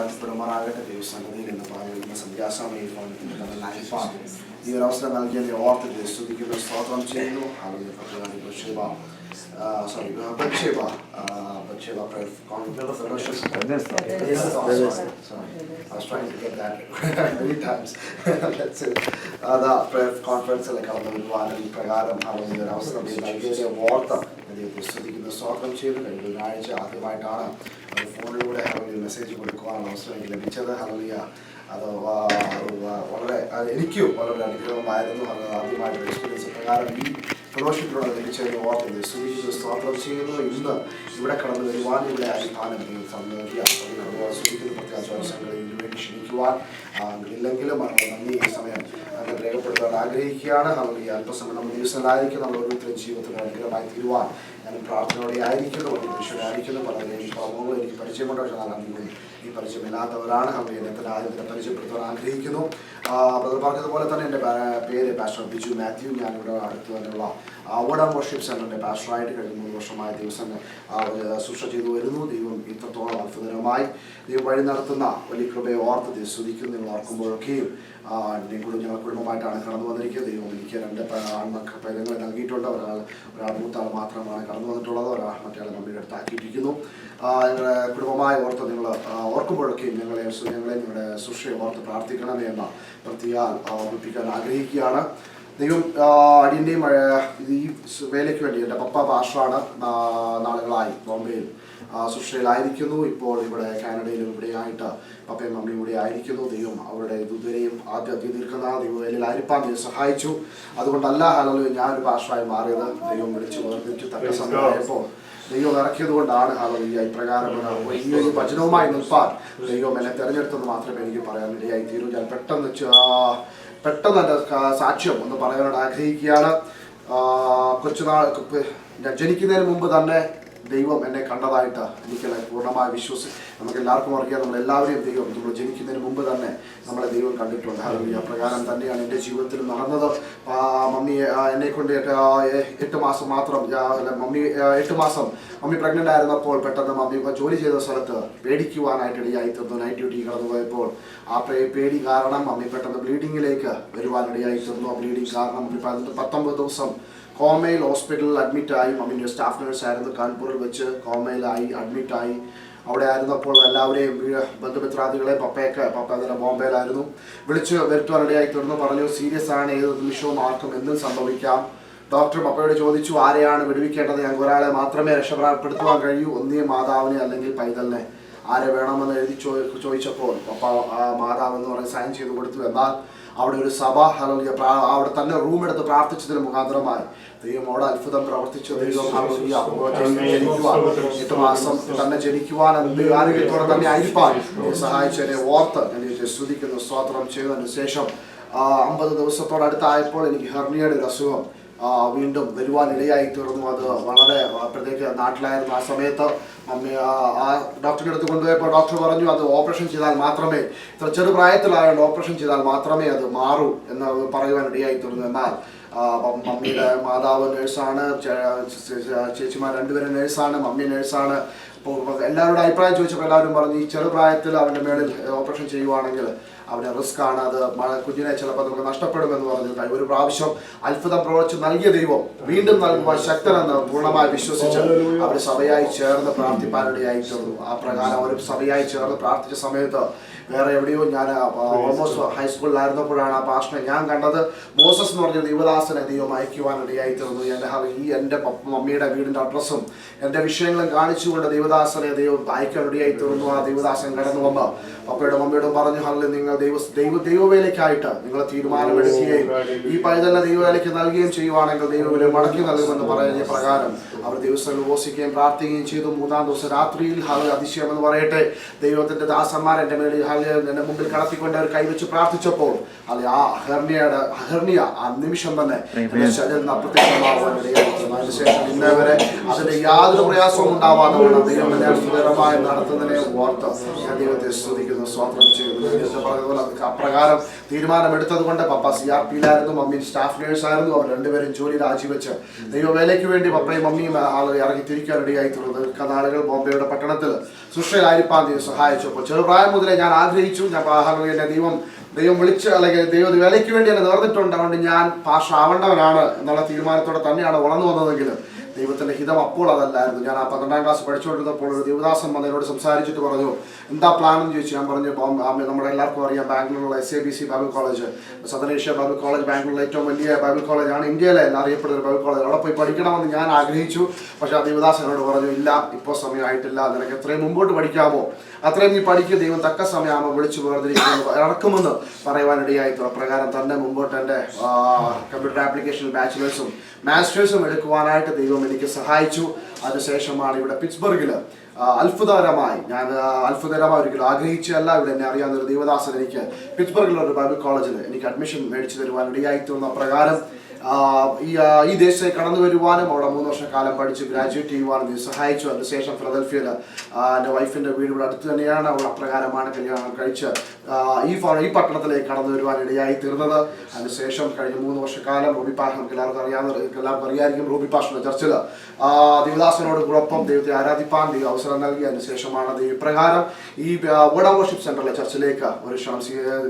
വാഴ്ത്തപ്പെടുമാറാകട്ടെ. ദൈവസന്നിധിയിൽ നിന്ന് പറയുന്ന സന്ധ്യാസമയം ഈ ഒരു അവസരം നൽകിയ ഓർത്ത് സ്തുതിക്കുന്ന സ്തോത്രം ചെയ്യുന്നു. Batsheba prayer fellowship. I was trying to get that many times. That's it. The prayer conference കടന്നു വരുവാനും പ്രകാരം ഒരു അവസരം നൽകിയ വാർത്ത സ്തുതിക്കുന്ന സ്തോത്രം ചെയ്തു. കഴിഞ്ഞ ഒരാഴ്ച ആദ്യമായിട്ടാണ് ഫോണിലൂടെ മെസ്സേജ് കൊടുക്കുവാനുള്ള അവസരം എനിക്ക് ലഭിച്ചത്. അത് വളരെ എനിക്കും വളരെ അനുഗ്രഹമായിരുന്നു. അത് ആദ്യമായിട്ട് എക്സ്പീരിയൻസ് പ്രകാരം ഈ ഫെലോഷിപ്പിലൂടെ ലഭിച്ചതിന് ഓർക്കുന്നത് സ്തുതിക്കുന്ന സ്തോത്രം ചെയ്യുന്നു. ഇന്ന് ഇവിടെ കടന്നു വരുവാൻ ഇവിടെ അടിസ്ഥാനം സ്തുതിക്കുന്ന പ്രത്യാശാംശങ്ങളിൽ ഇതിനുവേണ്ടി ക്ഷണിക്കുവാൻ ഇല്ലെങ്കിലും നന്ദി ഈ സമയം രേഖപ്പെടുത്താൻ ആഗ്രഹിക്കുകയാണ്. നമ്മൾ ഈ അല്പസമയം നമ്മൾ ദിവസങ്ങളായിരിക്കും നമ്മൾ ഓരോരുത്തരും ജീവിതത്തിന് അനുഗ്രഹമായി തീരുവാൻ ഞാൻ പ്രാർത്ഥനയോടെ ആയിരിക്കുന്നു. ഒരു മനുഷ്യരായിരിക്കുന്നു. പലരെയും പ്രമുഖങ്ങളും എനിക്ക് പരിചയമുണ്ട്. പക്ഷേ ഞാൻ അധികം ഈ പരിചയമില്ലാത്തവരാണ്. നമ്മൾ ഇന്നത്തെ ആദ്യത്തെ പരിചയപ്പെടുത്താൻ ആഗ്രഹിക്കുന്നു. ബ്രദർ പറഞ്ഞതുപോലെ തന്നെ എൻ്റെ പേര് പാസ്റ്റർ ബിജു മാത്യു. ഞാനിവിടെ അടുത്ത് തന്നെയുള്ള വേർഡ് ആൻഡ് വർഷിപ്പ് സെൻ്ററിൻ്റെ പാസ്റ്ററായിട്ട് കഴിഞ്ഞ 3 വർഷമായ ദിവസം ശുശ്രൂഷ ചെയ്തു വരുന്നു. ദൈവം ഇത്രത്തോളം അത്ഭുതകരമായി ദൈവം വഴി നടത്തുന്ന വലിയ കൃപയെ ഓർത്ത് സ്തുതിക്കുന്നു. നിങ്ങൾ ഓർക്കുമ്പോഴൊക്കെയും ഞങ്ങൾ കുടുംബമായിട്ടാണ് കടന്നു വന്നിരിക്കുന്നത്. ദൈവം എനിക്ക് 2 ആൺമക്കൾ പൈതങ്ങളെ നൽകിയിട്ടുണ്ട്. ഒരാൾ മൂത്താൾ മാത്രമാണ് കടന്നു വന്നിട്ടുള്ളത്. മറ്റേ മമ്മിയുടെ അടുത്താക്കിയിട്ടിരിക്കുന്നു. ഞങ്ങളുടെ കുടുംബമായി ഓർത്ത് നിങ്ങൾ ഓർക്കുമ്പോഴൊക്കെയും ഞങ്ങളെ നിങ്ങളുടെ ശുശ്രൂഷയെ ഓർത്ത് പ്രാർത്ഥിക്കണമേ എന്ന പ്രത്യേകം ഓർമ്മിപ്പിക്കാൻ ആഗ്രഹിക്കുകയാണ്. ദൈവം അടിയൻ്റെയും ഈ വേലയ്ക്ക് വേണ്ടി എൻ്റെ പപ്പ പാസ്റ്ററാണ്. നാളുകളായി ബോംബെയിൽ ശുശ്രൂഷയിലായിരിക്കുന്നു. ഇപ്പോൾ ഇവിടെ കാനഡയിലും ഇവിടെയായിട്ട് പപ്പയും മമ്മിയും ഇവിടെ ആയിരിക്കുന്നു. ദൈവം അവരുടെ ഇതുവരെയും ദീർഘന ദൈവവേലയിലായിരിക്കാൻ ദൈവം സഹായിച്ചു. അതുകൊണ്ടല്ല ഞാനൊരു പാസ്റ്ററായി മാറിയത്. ദൈവം വിളിച്ചു വേർതിരിച്ചു തക്ക സമയമായപ്പോൾ ദൈവം ഇറക്കിയത് കൊണ്ടാണ് ഇപ്രകാരം ഈ ഒരു വചനവുമായി നിൽപ്പാൻ ദൈവം എന്നെ തിരഞ്ഞെടുത്തെന്ന് മാത്രമേ എനിക്ക് പറയാൻ ഇടയായി തീരൂ. ഞാൻ പെട്ടെന്ന് എൻ്റെ സാക്ഷ്യം ഒന്ന് പറയാനായിട്ട് ആഗ്രഹിക്കുകയാണ്. കൊച്ചുനാൾ ഞാൻ ജനിക്കുന്നതിന് മുമ്പ് തന്നെ ദൈവം എന്നെ കണ്ടതായിട്ട് എനിക്ക് പൂർണ്ണമായി നമുക്ക് എല്ലാവർക്കും അറിയാം. നമ്മളെല്ലാവരെയും ദൈവം നമ്മൾ ജനിക്കുന്നതിന് മുമ്പ് തന്നെ നമ്മളെ ദൈവം കണ്ടിട്ടുണ്ട്. അപ്രകാരം തന്നെയാണ് എൻ്റെ ജീവിതത്തിൽ നടന്നത്. മമ്മി എന്നെക്കൊണ്ട് 8 മാസം മാത്രം മമ്മി 8 മാസം മമ്മി പ്രഗ്നൻ്റ് ആയിരുന്നപ്പോൾ പെട്ടെന്ന് മമ്മി ജോലി ചെയ്ത സ്ഥലത്ത് പേടിക്കുവാനായിട്ട് ഇടയായി തീർന്നു. നൈറ്റ് ഡ്യൂട്ടി കടന്നു പോയപ്പോൾ ആ പേടി കാരണം മമ്മി പെട്ടെന്ന് ബ്ലീഡിങ്ങിലേക്ക് വരുവാനിടയായി തീർന്നു. ആ ബ്ലീഡിങ് കാരണം മമ്മി 19 ദിവസം കോമയിൽ ഹോസ്പിറ്റലിൽ അഡ്മിറ്റായി. മമ്മിൻ്റെ സ്റ്റാഫ് നേഴ്സ് ആയിരുന്നു. കാൺപൂരിൽ വെച്ച് കോമയിലായി അഡ്മിറ്റായി. അവിടെ ആയിരുന്നപ്പോൾ എല്ലാവരെയും ബന്ധുമിത്രാദികളെ പപ്പ അതിനെ ബോംബെയിലായിരുന്നു വിളിച്ച് വരുത്തുവാനിടയായി തീർന്നു. പറഞ്ഞു സീരിയസ് ആണ്, ഏത് നിമിഷവും ആർക്കും എന്തും സംഭവിക്കാം. ഡോക്ടർ പപ്പയോട് ചോദിച്ചു ആരെയാണ് വിടുവിക്കേണ്ടത്. ഞങ്ങൾക്ക് ഒരാളെ മാത്രമേ രക്ഷപ്പെടുത്തുവാൻ കഴിയൂ. ഒന്നേ മാതാവിനെ അല്ലെങ്കിൽ പൈതലിനെ. ആരെ വേണമെന്ന് എഴുതി ചോദിച്ചപ്പോൾ പപ്പ മാതാവ് എന്ന് പറഞ്ഞ് സൈൻ ചെയ്ത് കൊടുത്തു. എന്നാൽ അവിടെ ഒരു സഭ അവിടെ തന്നെ റൂം എടുത്ത് പ്രാർത്ഥിച്ചതിന് മുഖാന്തരമായി ദൈവം അവിടെ അത്ഭുതം പ്രവർത്തിച്ചു. ദൈവം 8 മാസം തന്നെ ജനിക്കുവാൻ ആരോഗ്യത്തോടെ തന്നെ ആയിരിക്കാൻ സഹായിച്ചതിനെ ഓർത്ത് എനിക്ക് സ്തുതിക്കുന്നു, സ്തോത്രം ചെയ്തതിന് ശേഷം 50 ദിവസത്തോടടുത്തായപ്പോൾ എനിക്ക് ഹെർണിയയുടെ ഒരു അസുഖം വീണ്ടും വരുവാൻ ഇടയായി തീർന്നു. അത് വളരെ പ്രത്യേക നാട്ടിലായിരുന്നു ആ സമയത്ത്. മമ്മി ആ ഡോക്ടറിൻ്റെ അടുത്ത് കൊണ്ടുപോയപ്പോൾ ഡോക്ടർ പറഞ്ഞു അത് ഓപ്പറേഷൻ ചെയ്താൽ മാത്രമേ, ഇത്ര ചെറുപ്രായത്തിലായതുകൊണ്ട് ഓപ്പറേഷൻ ചെയ്താൽ മാത്രമേ അത് മാറൂ എന്ന് പറയുവാൻ ഇടയായി തീർന്നു. എന്നാൽ മമ്മിയുടെ മാതാവ് നേഴ്സാണ്, ചേച്ചിമാർ 2 പേരും നേഴ്സാണ്, മമ്മി നേഴ്സാണ്. അപ്പോൾ എല്ലാവരുടെ അഭിപ്രായം ചോദിച്ചപ്പോൾ എല്ലാവരും പറഞ്ഞു ഈ ചെറുപ്രായത്തിൽ അവൻ്റെ മേളിൽ ഓപ്പറേഷൻ ചെയ്യുവാണെങ്കിൽ അവൻ്റെ റിസ്ക് ആണ്, അത് കുഞ്ഞിനെ ചിലപ്പോൾ നമുക്ക് നഷ്ടപ്പെടുമെന്ന് പറഞ്ഞു. ഒരു പ്രാവശ്യം അത്ഭുതം പ്രവർത്തിച്ച് നൽകിയ ദൈവം വീണ്ടും നൽകുവാൻ ശക്തനെന്ന് പൂർണ്ണമായി വിശ്വസിച്ച് അവർ സഭയായി ചേർന്ന് പ്രാർത്ഥിപ്പാനിടയായി തീർന്നു. ആ പ്രകാരം അവർ സഭയായി ചേർന്ന് പ്രാർത്ഥിച്ച സമയത്ത് വേറെ എവിടെയോ ഞാൻ ഓൾമോസ്റ്റ് ഹൈസ്കൂളിലായിരുന്നപ്പോഴാണ് ആ പാസ്റ്ററിനെ ഞാൻ കണ്ടത്. മോസസ് എന്ന് പറഞ്ഞ ദൈവദാസനെ ദൈവം അയക്കുവാനിടയായി തീർന്നു. എൻ്റെ മമ്മിയുടെ വീടിൻ്റെ അഡ്രസ്സും എൻ്റെ വിഷയങ്ങളും കാണിച്ചുകൊണ്ട് ദൈവദാസനെ ദൈവം അയക്കാനിടയായി തീർന്നു. ആ ദൈവദാസൻ കടന്നു വന്ന് പപ്പയുടെ മമ്മിയോടും പറഞ്ഞു നിങ്ങൾ ദൈവവേലയ്ക്കായിട്ട് നിങ്ങൾ തീരുമാനമെടുക്കുകയും ഈ പൈതലിനെ ദൈവവേലയ്ക്ക് നൽകുകയും ചെയ്യുവാണെങ്കിൽ ദൈവവിനെ മടക്കി നൽകുമെന്ന് പറയുന്ന പ്രകാരം അവർ ദിവസം ഉപവസിക്കുകയും പ്രാർത്ഥിക്കുകയും ചെയ്തു. 3-ാം ദിവസം രാത്രിയിൽ അതിശയം എന്ന് പറയട്ടെ ദൈവത്തിൻ്റെ ദാസന്മാർ എൻ്റെ മേളിൽ എൻ്റെ മുമ്പിൽ കടത്തിക്കൊണ്ട് അവർ കൈവച്ച് പ്രാർത്ഥിച്ചപ്പോൾ ആ ഹെർണിയ ആ നിമിഷം തന്നെ ശരീരത്തിന് അപ്രത്യക്ഷമാവാനിടയായിരുന്നു. അതിനുശേഷം ഇന്നേ വരെ അതിൻ്റെ യാതൊരു പ്രയാസവും ഉണ്ടാവാതെ ദൈവം എന്നെ അത്ഭുതകരമായി നടത്തുന്നതിനെ ഓർത്ത് ഞാൻ ദൈവത്തെ സ്തുതിക്കുന്നു. സ്തുതിക്കുന്നു, സ്തോത്രം ചെയ്യുന്നു. നേരത്തെ പറഞ്ഞതുപോലെ അപ്രകാരം തീരുമാനമെടുത്തത് കൊണ്ട് പപ്പ CRP-യിലായിരുന്നു, മമ്മി സ്റ്റാഫ് നേഴ്സ് ആയിരുന്നു. അവർ രണ്ടുപേരും ജോലി രാജിവെച്ച് ദൈവവേലയ്ക്ക് വേണ്ടി പപ്പയും മമ്മിയും ഇറങ്ങി തിരിക്കാൻ റെഡിയായിട്ടുള്ളത്. നാളുകൾ ബോംബെയുടെ പട്ടണത്തിൽ സുഷയിലായിരിക്കാൻ ദൈവം സഹായിച്ചു. അപ്പോൾ ചെറുപ്രായം മുതലേ ഞാൻ ആഗ്രഹിച്ചു, ഞാൻ എന്നെ ദൈവം വിളിച്ച് അല്ലെങ്കിൽ ദൈവം വേലയ്ക്ക് വേണ്ടി എന്നെ നേർന്നിട്ടുണ്ട്, അതുകൊണ്ട് ഞാൻ പാസ്റ്റർ ആവേണ്ടവനാണ് എന്നുള്ള തീരുമാനത്തോടെ തന്നെയാണ് വളർന്നു വന്നതെങ്കിലും ദൈവത്തിന്റെ ഹിതം അപ്പോൾ അതല്ലായിരുന്നു. ഞാൻ ആ 12ാം ക്ലാസ് പഠിച്ചുകൊണ്ടിരുന്നപ്പോൾ ഒരു ദേവദാസൻ എന്നോട് സംസാരിച്ചിട്ട് പറഞ്ഞു, എന്താ പ്ലാൻ എന്ന് ചോദിച്ചു. ഞാൻ പറഞ്ഞു, നമ്മുടെ എല്ലാവർക്കും അറിയാം ബാംഗ്ലൂരിലുള്ള SABC Bible college, southern Asia Bible college, ബാംഗ്ലൂരിലെ ഏറ്റവും വലിയ ബൈബിൾ കോളേജാണ്, ഇന്ത്യയിലെ അറിയപ്പെടുന്ന ഒരു ബൈബിൾ കോളേജ്. അവിടെ പോയി പഠിക്കണമെന്ന് ഞാൻ ആഗ്രഹിച്ചു. പക്ഷെ ആ ദേവദാസനോട് പറഞ്ഞു, ഇല്ല, ഇപ്പോൾ സമയമായിട്ടില്ല, നിനക്ക് എത്രയും മുമ്പോട്ട് പഠിക്കാമോ അത്രയും നീ പഠിക്കുക, ദൈവം തക്ക സമയമാകുമ്പോൾ വിളിച്ചു വേർതിരിക്കുന്നത് ഇറക്കുമെന്ന് പറയുവാനിടയായിട്ടു. അപ്രകാരം തന്നെ മുമ്പോട്ട് എൻ്റെ കമ്പ്യൂട്ടർ ആപ്ലിക്കേഷൻ ബാച്ചിലേഴ്സും മാസ്റ്റേഴ്സും എടുക്കുവാനായിട്ട് ദൈവം എനിക്ക് സഹായിച്ചു. അതിനുശേഷമാണ് ഇവിടെ പിറ്റ്സ്ബർഗിൽ അത്ഭുതകരമായി ഒരിക്കലും ആഗ്രഹിച്ചല്ല, ഇവിടെ എന്നെ അറിയാവുന്ന ഒരു ദേവദാസൻ എനിക്ക് പിറ്റ്സ്ബർഗിലുള്ള ഒരു ബൈബിൾ കോളേജിൽ എനിക്ക് അഡ്മിഷൻ മേടിച്ചു തരുവാനിടയായിട്ടുള്ള പ്രകാരം ഈ ദേശത്തേക്ക് കടന്നു വരുവാനും അവിടെ 3 വർഷക്കാലം പഠിച്ച് ഗ്രാജുവേറ്റ് ചെയ്യുവാനും സഹായിച്ചു. അതിനുശേഷം ഫിലദൽഫിയയിൽ എൻ്റെ വൈഫിൻ്റെ വീട് ഇവിടെ അടുത്ത് തന്നെയാണ്. അവൾ അപ്രകാരമാണ് കല്യാണം കഴിച്ച് ഈ പട്ടണത്തിലേക്ക് കടന്നു വരുവാൻ ഇടയായി തീർന്നത്. അതിനുശേഷം കഴിഞ്ഞ 3 വർഷക്കാലം റൂബി പാഷ എല്ലാവർക്കും അറിയായിരിക്കും, റൂബി പാഷയുടെ ചർച്ചിൽ ദേവദാസനോട് കുഴപ്പം ദൈവത്തെ ആരാധിപ്പാൻ ദൈവം അവസരം നൽകി. അതിനുശേഷമാണ് ഇപ്രകാരം ഈ വേർഡ് വർഷിപ്പ് സെന്ററിലെ ചർച്ചിലേക്ക് ഒരു ക്ഷണം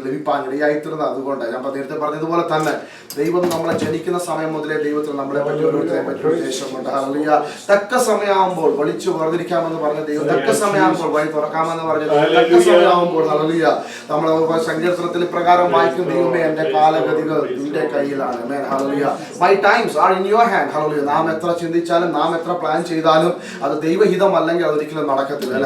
ലഭിപ്പാൻ ഇടയായി തീർന്നത്. അതുകൊണ്ട് ഞാൻ നേരത്തെ പറഞ്ഞതുപോലെ തന്നെ ദൈവം നമ്മളെ ജനിക്കുന്ന സമയം മുതലേ ദൈവത്തിന് നമ്മളെ പറ്റി ഓരോരുത്തരെ പറ്റി ഉദ്ദേശമുണ്ട്. ഹല്ലേലൂയ. തക്ക സമയമാകുമ്പോൾ വിളിച്ചു വേർതിരിക്കാമെന്ന് പറഞ്ഞ ദൈവം തക്ക സമയമാകുമ്പോൾ വഴി തുറക്കാമെന്ന് പറഞ്ഞ തക്ക സമയമാകുമ്പോൾ ഹല്ലേലൂയ നമ്മൾ സങ്കീർത്തനത്തിൽ പ്രകാരം വായിക്കും, ദൈവമേ എൻ്റെ കാലഗതികൾ നിന്റെ കയ്യിലാണ്. Hallelujah. My times are in your hand. Hallelujah. നാം എത്ര ചിന്തിച്ചാലും നാം എത്ര പ്ലാൻ ചെയ്താലും അത് ദൈവഹിതം അല്ലെങ്കിൽ അതൊരിക്കലും നടക്കത്തില്ല.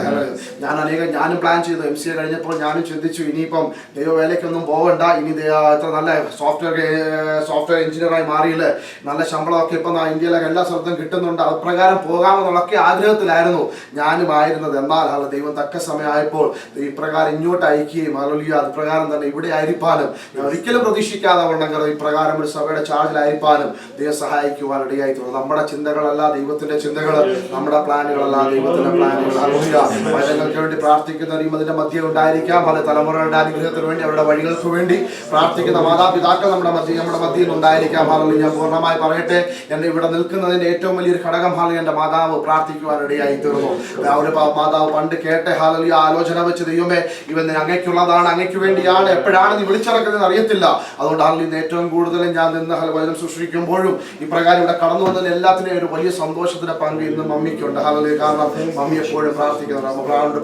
ഞാനും പ്ലാൻ ചെയ്തു, MCA കഴിഞ്ഞപ്പോൾ ഞാനും ചിന്തിച്ചു, ഇനിയിപ്പം ദൈവവേലയ്ക്കൊന്നും പോകണ്ട, ഇനി എത്ര നല്ല സോഫ്റ്റ്വെയർ എഞ്ചിനീയറായി മാറിയില്ലേ, നല്ല ശമ്പളമൊക്കെ ഇപ്പം ഇന്ത്യയിലൊക്കെ എല്ലാ സ്ഥലത്തും കിട്ടുന്നുണ്ട്, അപ്രകാരം പോകാമെന്നുള്ളൊക്കെ ആഗ്രഹത്തിലായിരുന്നു ഞാനും ആയിരുന്നത്. എന്നാൽ ദൈവം തക്ക സമയമായപ്പോൾ ഇപ്രകാരം ഇങ്ങോട്ട് അയക്കുകയും ഹല്ലേലൂയ അതുപ്രകാരം തന്നെ ഇവിടെ ആയിരിക്കാനും ഞാൻ ഒരിക്കലും പ്രതീക്ഷിക്കാതെ ഉണ്ടെങ്കിൽ ഇപ്രകാരം ഒരു സഭയുടെ ചാർജിലായിരിക്കാനും ദൈവം സഹായിക്കുവാൻ ഇടയായിട്ടുണ്ട്. നമ്മുടെ ചിന്തകളല്ല ദൈവത്തിന്റെ ചിന്തകൾ, നമ്മുടെ പ്ലാനുകളല്ല ദൈവത്തിന്റെ പ്ലാനുകൾ. ഹല്ലേലൂയ. വചനങ്ങൾക്ക് വേണ്ടി പ്രാർത്ഥിക്കുന്നവരും അതിന്റെ മധ്യം ഉണ്ടായിരിക്കാം. പല തലമുറകളുടെ അനുഗ്രഹത്തിന് വേണ്ടി അവരുടെ വഴികൾക്ക് വേണ്ടി പ്രാർത്ഥിക്കുന്ന മാതാപിതാക്കൾ നമ്മുടെ മധ്യയിൽ ഉണ്ടായിരിക്കാം. ഹല്ലേലൂയ. ഞാൻ പൂർണ്ണമായി പറയട്ടെ, എന്നെ ഇവിടെ നിൽക്കുന്നതിന്റെ ഏറ്റവും വലിയൊരു ഘടകം ഹല്ലേലൂയ എൻ്റെ മാതാവ് പ്രാർത്ഥിക്കുവാൻ ഇടയായി തീർന്നു. ഒരു മാതാവ് പണ്ട് കേട്ടെ ഹല്ലേലൂയ ആലോചന വെച്ച്, ദൈവമേ ഇവൻ അങ്ങയ്ക്കുള്ളതാണ്, അങ്ങയ്ക്ക് വേണ്ടിയാണ്, എപ്പോഴാണ് നീ വിളിച്ചിറക്കുന്നത് അറിയത്തില്ല, അതുകൊണ്ട് ഹല്ലേലൂയ ഏറ്റവും കൂടുതലും ഞാൻ നിന്ന് വചനം സൃഷ്ടിക്കുമ്പോഴും ഇപ്രകാരം ഇവിടെ കടന്നു വന്നതിന് എല്ലാത്തിനെയും ഒരു വലിയ സന്തോഷത്തിന്റെ പങ്ക് ഇന്ന് മമ്മിക്കുണ്ട്. ഹല്ലേലൂയ. കാരണം മമ്മി എപ്പോഴും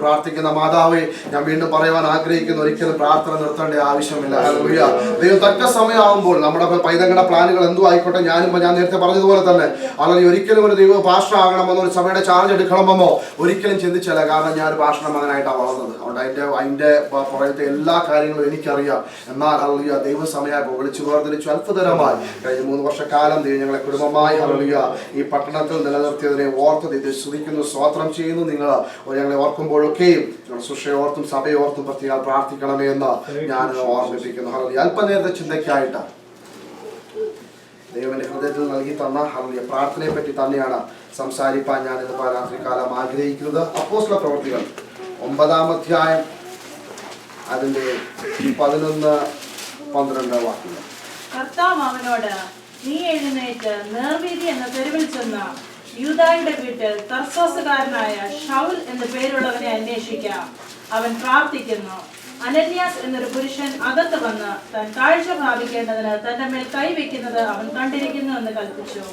പ്രാർത്ഥിക്കുന്ന മാതാവേ, ഞാൻ വീണ്ടും പറയുവാൻ ആഗ്രഹിക്കുന്നു, ഒരിക്കലും പ്രാർത്ഥന നിർത്തേണ്ട ആവശ്യമില്ല. ഹല്ലേലൂയ. ദൈവം തക്ക സമയമാകുമ്പോൾ നമ്മുടെ പൈതങ്ങളുടെ പ്ലാനുകൾ എന്തു ആയിക്കോട്ടെ, ഞാൻ നേരത്തെ പറഞ്ഞതുപോലെ തന്നെ അല്ലെങ്കിൽ ഒരിക്കലും ഒരു ദൈവ പാസ്റ്റർ ആകണമെന്നോ ഒരു സഭയുടെ ചാർജ് എടുക്കണമെന്നോ ഒരിക്കലും ചിന്തിച്ചില്ല. കാരണം ഞാൻ ഒരു പാസ്റ്റർ മകനായിട്ടാണ് വളർന്നത്. അതുകൊണ്ട് അതിന്റെ പുറത്തെ എല്ലാ കാര്യങ്ങളും എനിക്കറിയാം. എന്നാൽ ഹല്ലേലൂയ ദൈവ സമയമായപ്പോൾ വിളിച്ചു വേർതിരിച്ചു അത്ഭുതകരമായി കഴിഞ്ഞ 3 വർഷക്കാലം ദൈവം ഞങ്ങളെ കുടുംബമായി ഹല്ലേലൂയ ഈ പട്ടണത്തിൽ നിലനിർത്തിയതിനെ ഓർത്ത് ദൈവത്തെ സ്തുതിക്കുന്നു, സ്തോത്രം ചെയ്യുന്നു. നിങ്ങൾ ഞങ്ങളെ ഓർക്കുമ്പോഴൊക്കെയും സുഷയെ ഓർത്തും സഭയെ ഓർത്തും പ്രത്യേകം പ്രാർത്ഥിക്കണമേ എന്ന് ഞാൻ ഓർമ്മിപ്പിക്കുന്നു. ഹല്ലേലൂയ. അല്പനേരത്തെ ചിന്തയ്ക്കായിട്ട് ദൈവന്റെ ഹൃദയത്തിൽ നൽകി തന്ന ഹല്ലേലൂയ പ്രാർത്ഥനയെ പറ്റി തന്നെയാണ് സംസാരിപ്പാൻ ഞാൻ ഇന്ന് രാത്രികാലം ആഗ്രഹിക്കുന്നത്. അപ്പോസ്തല പ്രവൃത്തികൾ 9-ാം അധ്യായം അതിന്റെ 11-12 വാക്യങ്ങൾ. കർത്താവ് അവനോട്, നീ എഴുന്നേറ്റ് നേർവീതി എന്ന തെരുവിൽ ചെന്ന് യൂദായുടെ വീട്ടിൽ തർസോസുകാരനായ ശൗൽ എന്ന പേരുള്ളവനെ അന്വേഷിക്കാം. അവൻ പ്രാർത്ഥിക്കുന്നു. അനന്യാസ് എന്നൊരു പുരുഷൻ അകത്ത് വന്ന് താൻ കാഴ്ച പ്രാപിക്കേണ്ടതിന് തന്റെ മേൽ കൈവയ്ക്കുന്നത് അവൻ കണ്ടിരിക്കുന്നു എന്ന് കൽപ്പിച്ചു.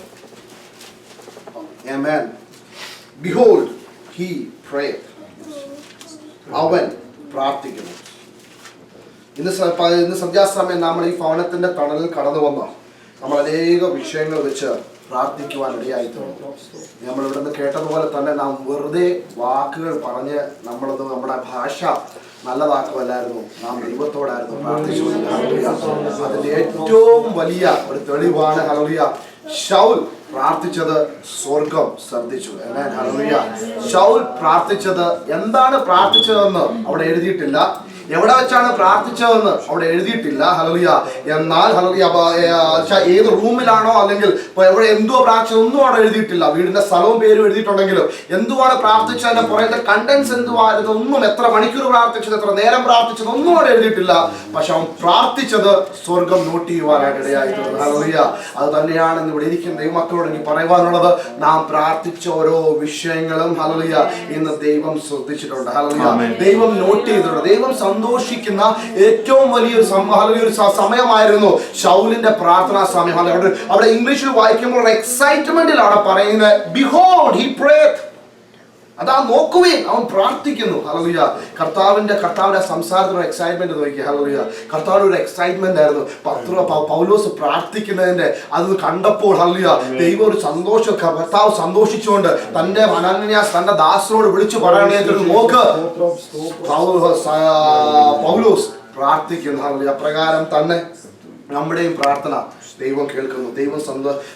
Amen. Behold, he prayed. അവൻ പ്രാർത്ഥിക്കുന്നു. ഇന്ന് സന്ധ്യാസമയം നമ്മൾ ഈ ഭവനത്തിന്റെ തണലിൽ കടന്നു വന്ന നമ്മൾ അനേക വിഷയങ്ങൾ വെച്ച് പ്രാർത്ഥിക്കുവാൻ ഇടയായി തോന്നുന്നു. നമ്മൾ ഇവിടെ നിന്ന് കേട്ടതുപോലെ തന്നെ നാം വെറുതെ വാക്കുകൾ പറഞ്ഞ് നമ്മുടെ ഭാഷ നല്ലതാക്കുമല്ലായിരുന്നു, നാം ദൈവത്തോടായിരുന്നു പ്രാർത്ഥിച്ചു. അതിന്റെ ഏറ്റവും വലിയ ഒരു തെളിവാണ് ഹല്ലേലൂയ ശൗൽ പ്രാർത്ഥിച്ചത് സ്വർഗം ശ്രദ്ധിച്ചു. ഹല്ലേലൂയ. ശൗൽ പ്രാർത്ഥിച്ചത് എന്താണ് പ്രാർത്ഥിച്ചതെന്ന് അവിടെ എഴുതിയിട്ടില്ല. എവിടെ വെച്ചാണ് പ്രാർത്ഥിച്ചതെന്ന് അവിടെ എഴുതിയിട്ടില്ല. ഹല്ലേലൂയ. എന്നാൽ ഹല്ലേലൂയ ഏത് റൂമിലാണോ അല്ലെങ്കിൽ എവിടെ എന്തോ പ്രാർത്ഥിച്ചതൊന്നും അവിടെ എഴുതിയിട്ടില്ല. വീടിന്റെ സ്ഥലവും പേരും എഴുതിയിട്ടുണ്ടെങ്കിലും എന്തുവാണ് പ്രാർത്ഥിച്ചതിന്റെ പുറത്തെ കണ്ടൻസ് എന്തുവായിരുന്നു ഒന്നും, എത്ര മണിക്കൂർ പ്രാർത്ഥിച്ചത്, എത്ര നേരം പ്രാർത്ഥിച്ചത് ഒന്നും അവിടെ എഴുതിയിട്ടില്ല. പക്ഷെ അവൻ പ്രാർത്ഥിച്ചത് സ്വർഗം നോട്ട് ചെയ്യുവാനായിട്ട് ഇടയായിട്ടുണ്ട്. ഹല്ലേലൂയ. അത് തന്നെയാണ് ഇന്ന് ഇവിടെ ഇരിക്കുന്ന ദൈവമക്കളോട് എനിക്ക് പറയുവാനുള്ളത്. നാം പ്രാർത്ഥിച്ച ഓരോ വിഷയങ്ങളും ഹല്ലേലൂയ ഇന്ന് ദൈവം ശ്രദ്ധിച്ചിട്ടുണ്ട്. ഹല്ലേലൂയ. ദൈവം നോട്ട് ചെയ്തിട്ടുണ്ട്. ദൈവം സന്തോഷിക്കുന്ന ഏറ്റവും വലിയൊരു സമയമായിരുന്നു ശൗലിന്റെ പ്രാർത്ഥനാ സമയം. അവിടെ ഇംഗ്ലീഷിൽ വായിക്കുമ്പോൾ എക്സൈറ്റ്മെന്റിലാണ് പറയുന്നത്, ബിഹോൾഡ് ഹി പ്രേഡ്. അതാ നോക്കുവേൻ, അവൻ പ്രാർത്ഥിക്കുന്നു. ഹല്ലേലൂയ. കർത്താവിന്റെ സംസാരത്തിന് എക്സൈറ്റ്മെന്റ് നോക്കി. ഹല്ലേലൂയ. കർത്താവിന് ഒരു എക്സൈറ്റ്മെന്റ് ആയിരുന്നു പൗലോസ് പ്രാർത്ഥിക്കുന്നതിന്റെ. അത് കണ്ടപ്പോൾ ഹല്ലേലൂയ ദൈവം ഒരു സന്തോഷം, കർത്താവ് സന്തോഷിച്ചുകൊണ്ട് തന്റെ അനന്യാസ് തന്റെ ദാസനോട് വിളിച്ചു പറയണേ, നോക്ക് പൗലോസ് പ്രാർത്ഥിക്കുന്നു. ഹല്ലേലൂയ. അപ്രകാരം തന്നെ നമ്മുടെയും പ്രാർത്ഥന ദൈവം കേൾക്കുന്നു.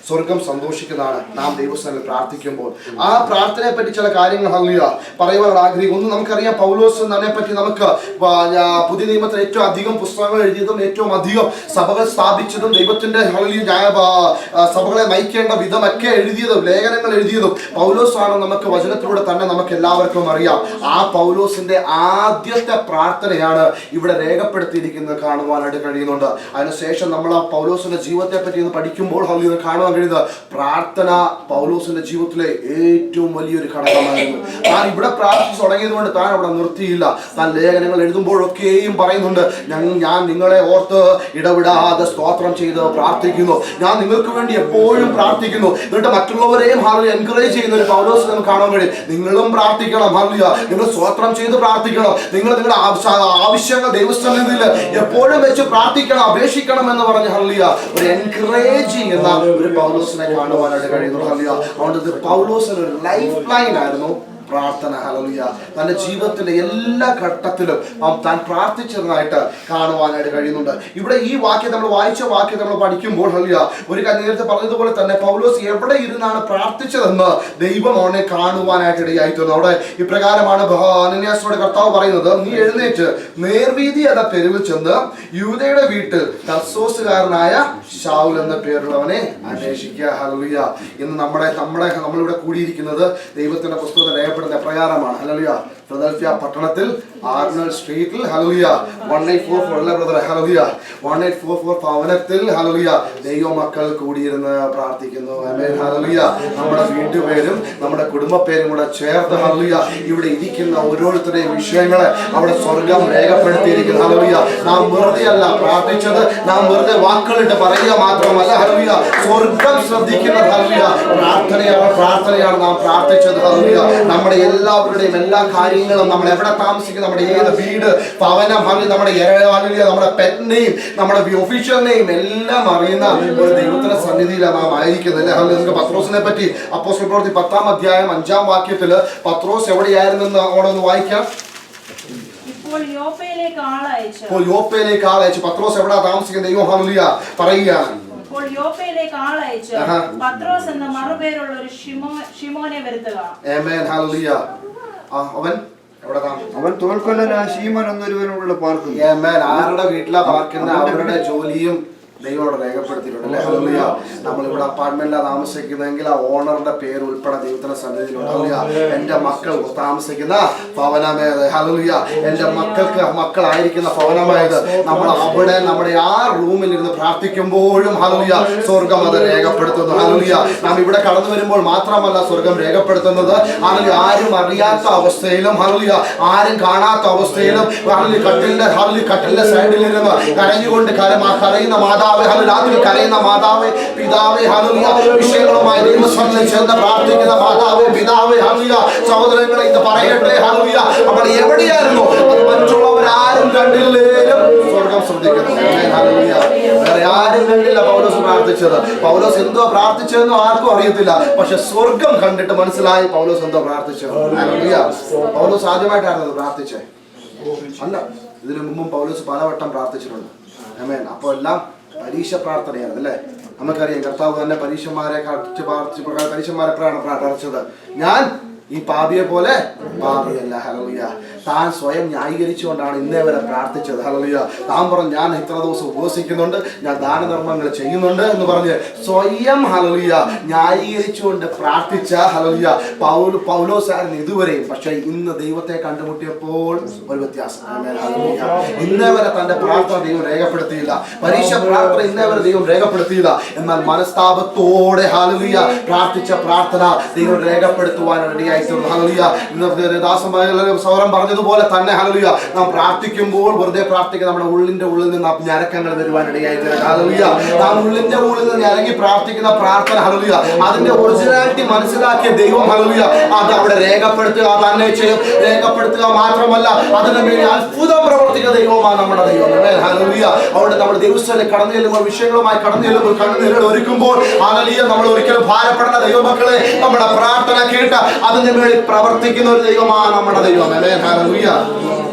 സ്വർഗം സന്തോഷിക്കുന്നതാണ് നാം ദൈവസ്ഥാനിൽ പ്രാർത്ഥിക്കുമ്പോൾ. ആ പ്രാർത്ഥനയെ പറ്റി ചില കാര്യങ്ങൾ ഹല്ലേലൂയ പറയുവാൻ ആഗ്രഹിക്കും. ഒന്ന് നമുക്കറിയാം, പൗലോസ് തന്നെ പറ്റി നമുക്ക് പുതിയ നിയമത്തിൽ ഏറ്റവും അധികം പുസ്തകങ്ങൾ എഴുതിയതും ഏറ്റവും അധികം സഭകൾ സ്ഥാപിച്ചതും ദൈവത്തിന്റെ സഭകളെ നയിക്കേണ്ട വിധമൊക്കെ എഴുതിയതും ലേഖനങ്ങൾ എഴുതിയതും പൗലോസ് ആണ്. നമുക്ക് വചനത്തിലൂടെ തന്നെ നമുക്ക് എല്ലാവർക്കും അറിയാം. ആ പൗലോസിന്റെ ആദ്യത്തെ പ്രാർത്ഥനയാണ് ഇവിടെ രേഖപ്പെടുത്തിയിരിക്കുന്നത് കാണുവാനായിട്ട് കഴിയുന്നുണ്ട്. അതിനുശേഷം നമ്മൾ ആ പൗലോസിന്റെ ജീവിതത്തെ പറ്റി ഒന്ന് പഠിക്കുമ്പോൾ കാണുവാൻ കഴിയുന്നത് പ്രാർത്ഥന പൗലോസിന്റെ ജീവിതത്തിലെ ഏറ്റവും വലിയൊരു ഘടകമായിരുന്നു. താൻ ഇവിടെ പ്രാർത്ഥിച്ചു തുടങ്ങിയത് കൊണ്ട് താൻ അവിടെ നിർത്തിയില്ല. താൻ ലേഖനങ്ങൾ എഴുതുമ്പോഴൊക്കെയും പറയുന്നുണ്ട്, ഞാൻ നിങ്ങളെ ഓർത്ത് ഇടവിടാതെ സ്തോത്രം ചെയ്ത് പ്രാർത്ഥിക്കുന്നു, ഞാൻ നിങ്ങൾക്ക് വേണ്ടി എപ്പോഴും പ്രാർത്ഥിക്കുന്നു. എന്നിട്ട് മറ്റുള്ളവരെയും എൻകറേജ് ചെയ്യുന്ന ഒരു പൗലോസ് നമുക്ക് കാണാൻ കഴിയും. നിങ്ങളും പ്രാർത്ഥിക്കണം, നിങ്ങൾ സ്തോത്രം ചെയ്ത് പ്രാർത്ഥിക്കണം, നിങ്ങൾ നിങ്ങളുടെ ആവശ്യങ്ങൾ ദൈവസന്നിധിയിൽ എപ്പോഴും വെച്ച് പ്രാർത്ഥിക്കണം, അപേക്ഷിക്കണം എന്ന് പറഞ്ഞ് ഹല്ലേലൂയ ഒരു എൻകറേജ് ചെയ്യുന്ന ഒരു പൗലോസിനെ കാണുവാനായിട്ട് കഴിയുന്നു. ഹല്ലേലൂയ. അതുകൊണ്ട് പൗലോസിന് ഒരു ലൈഫ് ലൈൻ ആയിരുന്നു പ്രാർത്ഥന. ഹല്ലേലൂയ. തന്റെ ജീവിതത്തിന്റെ എല്ലാ ഘട്ടത്തിലും താൻ പ്രാർത്ഥിച്ചതായിട്ട് കാണുവാനായിട്ട് കഴിയുന്നുണ്ട്. ഇവിടെ ഈ വാക്യം നമ്മൾ വായിച്ച വാക്യം നമ്മൾ പഠിക്കുമ്പോൾ ഹല്ലേലൂയ ഒരു കാര്യം നേരത്തെ പറഞ്ഞതുപോലെ തന്നെ പൗലോസ് എവിടെ ഇരുന്നാണ് പ്രാർത്ഥിച്ചതെന്ന് ദൈവം അവനെ കാണുവാനായിട്ട് ഇടയായിട്ടുണ്ട്. അവിടെ ഇപ്രകാരമാണ് അനന്യാസിനോട് കർത്താവ് പറയുന്നത്, നീ എഴുന്നേറ്റ് നേർവീതി എന്ന തെരുവിൽ ചെന്ന് യൂദയുടെ വീട്ടിൽ തർസോസുകാരനായ ശൗൽ എന്ന പേരുള്ളവനെ അന്വേഷിക്കുക. ഹല്ലേലൂയ. ഇന്ന് നമ്മളിവിടെ കൂടിയിരിക്കുന്നത് ദൈവത്തിന്റെ പുസ്തകത്തിൽ പ്രകാരമാണ്. ഹല്ലേലൂയ. ഫിലദൽഫിയ പട്ടണത്തിൽ ആർണോൾഡ് സ്ട്രീറ്റിൽ ഹല്ലേലൂയ 1844 അല്ല ബ്രദർ, ഹല്ലേലൂയ 1844 ഭവനത്തിൽ ഹല്ലേലൂയ ദൈവമക്കൾ കൂടിയിരുന്ന് പ്രാർത്ഥിക്കുന്നു. ആമേൻ. ഹല്ലേലൂയ. നമ്മുടെ വീട്ടുപേരും നമ്മുടെ കുടുംബ പേരും കൂടെ ചേർത്ത് ഹല്ലേലൂയ ഇവിടെ ഇരിക്കുന്ന ഓരോരുത്തരുടെയും വിഷയങ്ങളെ അവിടെ സ്വർഗം രേഖപ്പെടുത്തിയിരിക്കുന്നു. ഹല്ലേലൂയ. നാം വെറുതെ അല്ല പ്രാർത്ഥിച്ചത്, നാം വെറുതെ വാക്കുകളിട്ട് പറയുക മാത്രമല്ല. ഹല്ലേലൂയ. സ്വർഗം ശ്രദ്ധിക്കുന്നത് ഹല്ലേലൂയ പ്രാർത്ഥനയാണ് നാം പ്രാർത്ഥിച്ചത്. ഹല്ലേലൂയ. നമ്മുടെ എല്ലാവരുടെയും എല്ലാ കാര്യങ്ങളും നമ്മൾ എവിടെ താമസിക്കും, നമ്മുടെ ഏത് വീട് ഭവനം, നമ്മുടെ നമ്മുടെ പെറ്റ് നെയിം, നമ്മുടെ ഒഫീഷ്യൽ നെയിം എല്ലാം അറിയുന്ന ഒരു ദൈവത്തിന്റെ സന്നിധിയിലാണ് നാം ആയിരിക്കുന്നത്. നമുക്ക് പത്രോസിനെ പറ്റി അപ്പോസ്തല പ്രവൃത്തി 10-ാം അധ്യായം 5-ാം വാക്യത്തില് പത്രോസ് എവിടെയായിരുന്നെന്ന് അവിടെ ഒന്ന് വായിക്കാം. ഇപ്പോൾ യോപ്പയിലേക്ക് ആളയച്ചു. പത്രോസ് എവിടെ താമസിക്കുന്ന ദൈവം ഹല്ലേലൂയ പറയുകയാണ്. അപ്പോൾ യോപ്പയിലേക്ക് ആളയച്ചു പത്രോസ് എന്ന മറുപേരുള്ള ഒരു ശിമോനെ വരുത്തുക. ആമേൻ. ഹല്ലേലൂയ. അവൻ തോൽക്കൊല്ലനാ ശീമോൻ എന്നൊരുവനുള്ള പാർക്കുന്നു. ആമേൻ. ആരുടെ വീട്ടിലാ പാർക്കുന്ന അവരുടെ ജോലിയും ദൈവം അവിടെ രേഖപ്പെടുത്തിയിട്ടുണ്ട്. ഹല്ലേലൂയ. നമ്മളിവിടെ അപ്പാർട്ട്മെന്റിലാണ് താമസിക്കുന്നതെങ്കിൽ ആ ഓണറിന്റെ പേര് ഉൾപ്പെടെ ദൈവത്തിന്റെ സന്നിധിയിലുണ്ട്. ഹല്ലേലൂയ. എന്റെ മക്കൾ താമസിക്കുന്ന ഭവനമേത്, ഹല്ലേലൂയ, എന്റെ മക്കളായിരിക്കുന്ന ഭവനമായത് നമ്മൾ അവിടെ നമ്മുടെ ആ റൂമിൽ ഇരുന്ന് പ്രാർത്ഥിക്കുമ്പോഴും ഹല്ലേലൂയ സ്വർഗം അത് രേഖപ്പെടുത്തുന്നു. ഹല്ലേലൂയ. നാം ഇവിടെ കടന്നു വരുമ്പോൾ മാത്രമല്ല സ്വർഗം രേഖപ്പെടുത്തുന്നത്, ഹല്ലേലൂയ ആരും അറിയാത്ത അവസ്ഥയിലും ഹല്ലേലൂയ ആരും കാണാത്ത അവസ്ഥയിലും കട്ടിലിന്റെ സൈഡിൽ ഇരുന്ന് കരഞ്ഞുകൊണ്ട് കരയുന്ന മാതാവ്, രാത്രി കരയുന്ന മാതാവേ, പിതാവേ, ഹല്ലേലൂയ വിഷയങ്ങളുമായി ദൈവസന്നിധിയിൽ ചെന്ന് പ്രാർത്ഥിക്കുന്ന മാതാവേ, പിതാവേ, ഹല്ലേലൂയ സഹോദരങ്ങളെ ഇത് പറയട്ടെ, ഹല്ലേലൂയ നമ്മൾ എവിടെയായിരുന്നു അത് മറ്റുള്ളവരാരും കണ്ടില്ലേലും സ്വർഗം ശ്രദ്ധിക്കുന്നു. ഹല്ലേലൂയ. വേറെ ആരും കണ്ടില്ല പൗലോസ് പ്രാർത്ഥിച്ചത്. പൗലോസ് എന്തോ പ്രാർത്ഥിച്ചതെന്നോ ആർക്കും അറിയത്തില്ല. പക്ഷെ സ്വർഗം കണ്ടിട്ട് മനസ്സിലായി പൗലോസ് എന്തോ പ്രാർത്ഥിച്ചത്. ഹല്ലേലൂയ. പൗലോസ് ആദ്യമായിട്ടായിരുന്നു പ്രാർത്ഥിച്ചത് അല്ല, ഇതിനു മുമ്പും പൗലോസ് പലവട്ടം പ്രാർത്ഥിച്ചിട്ടുണ്ട്. ആമേൻ. അപ്പോൾ എല്ലാം പരീക്ഷ പ്രാർത്ഥനയാണ് അല്ലേ. നമുക്കറിയാം കർത്താവ് തന്നെ പരീക്ഷന്മാരെ പ്രാർത്ഥിച്ചത്, ഞാൻ ഈ പാപിയെ പോലെ പാപിയല്ല. ഹല്ലേലൂയ. താൻ സ്വയം ന്യായീകരിച്ചുകൊണ്ടാണ് ഇന്നേ വരെ പ്രാർത്ഥിച്ചത്. ഹല്ലേലൂയ. താൻ പറഞ്ഞു ഞാൻ ഇത്ര ദിവസം ഉപവസിക്കുന്നുണ്ട്, ഞാൻ ദാനധർമ്മങ്ങൾ ചെയ്യുന്നുണ്ട് എന്ന് പറഞ്ഞ് സ്വയം ഹല്ലേലൂയ ന്യായീകരിച്ചുകൊണ്ട് പ്രാർത്ഥിച്ച ഹല്ലേലൂയ പൗലോസായിരുന്നു ഇതുവരെയും. പക്ഷെ ഇന്ന് ദൈവത്തെ കണ്ടുമുട്ടിയപ്പോൾ ഒരു വ്യത്യാസം. ഹല്ലേലൂയ. ഇന്നേ വരെ തന്റെ പ്രാർത്ഥന ദൈവം രേഖപ്പെടുത്തിയില്ല, പരീക്ഷ പ്രാർത്ഥന ഇന്നേ വരെ ദൈവം രേഖപ്പെടുത്തിയില്ല. എന്നാൽ മനസ്താപത്തോടെ ഹല്ലേലൂയ പ്രാർത്ഥിച്ച പ്രാർത്ഥന ദൈവം രേഖപ്പെടുത്തുവാൻ റെഡിയായി തീർന്നു. ഹല്ലേലൂയ. ഇന്ന് ദാസൻ സൗരം പറഞ്ഞതുപോലെ തന്നെ ഹല്ലേലൂയ നാം പ്രാർത്ഥിക്കുമ്പോൾ വെറുതെ പ്രാർത്ഥിക്കുക, നമ്മുടെ ഉള്ളിന്റെ ഉള്ളിൽ നിന്ന് ഞരക്കങ്ങൾ വരുവാൻ ഇടയായി തീർന്നു. ഹല്ലേലൂയ. നാം ഉള്ളിന്റെ ഉള്ളിൽ നിന്ന് ഇറങ്ങി പ്രാർത്ഥിക്കുന്ന പ്രാർത്ഥന ഹല്ലേലൂയ അതിന്റെ ഒറിജിനാലിറ്റി മനസ്സിലാക്കിയ ദൈവം ഹല്ലേലൂയ അത് അവിടെ രേഖപ്പെടുത്തുക തന്നെ ചെയ്യും. രേഖപ്പെടുത്തുക മാത്രമല്ല അതിന്റെ മേലെ അത്ഭുതം പ്രവർത്തിക്കുന്ന ദൈവമാണ് നമ്മുടെ ദൈവം. ഹല്ലേലൂയ. അവിടെ നമ്മുടെ ദിവസത്തിൽ കടന്നു ചെല്ലുമ്പോൾ, വിഷയങ്ങളുമായി കടന്നു ചെല്ലുമ്പോൾ, കണ്ണുനീരുകൾ ഒരുക്കുമ്പോൾ ഹല്ലേലൂയ നമ്മൾ ഒരിക്കലും ഭാരപ്പെടുന്ന ദൈവമക്കളെ നമ്മുടെ പ്രാർത്ഥന കേട്ട് അതിന്റെ മേളിൽ പ്രവർത്തിക്കുന്ന ഒരു ദൈവമാണ് നമ്മുടെ ദൈവം. ഹല്ലേലൂയ.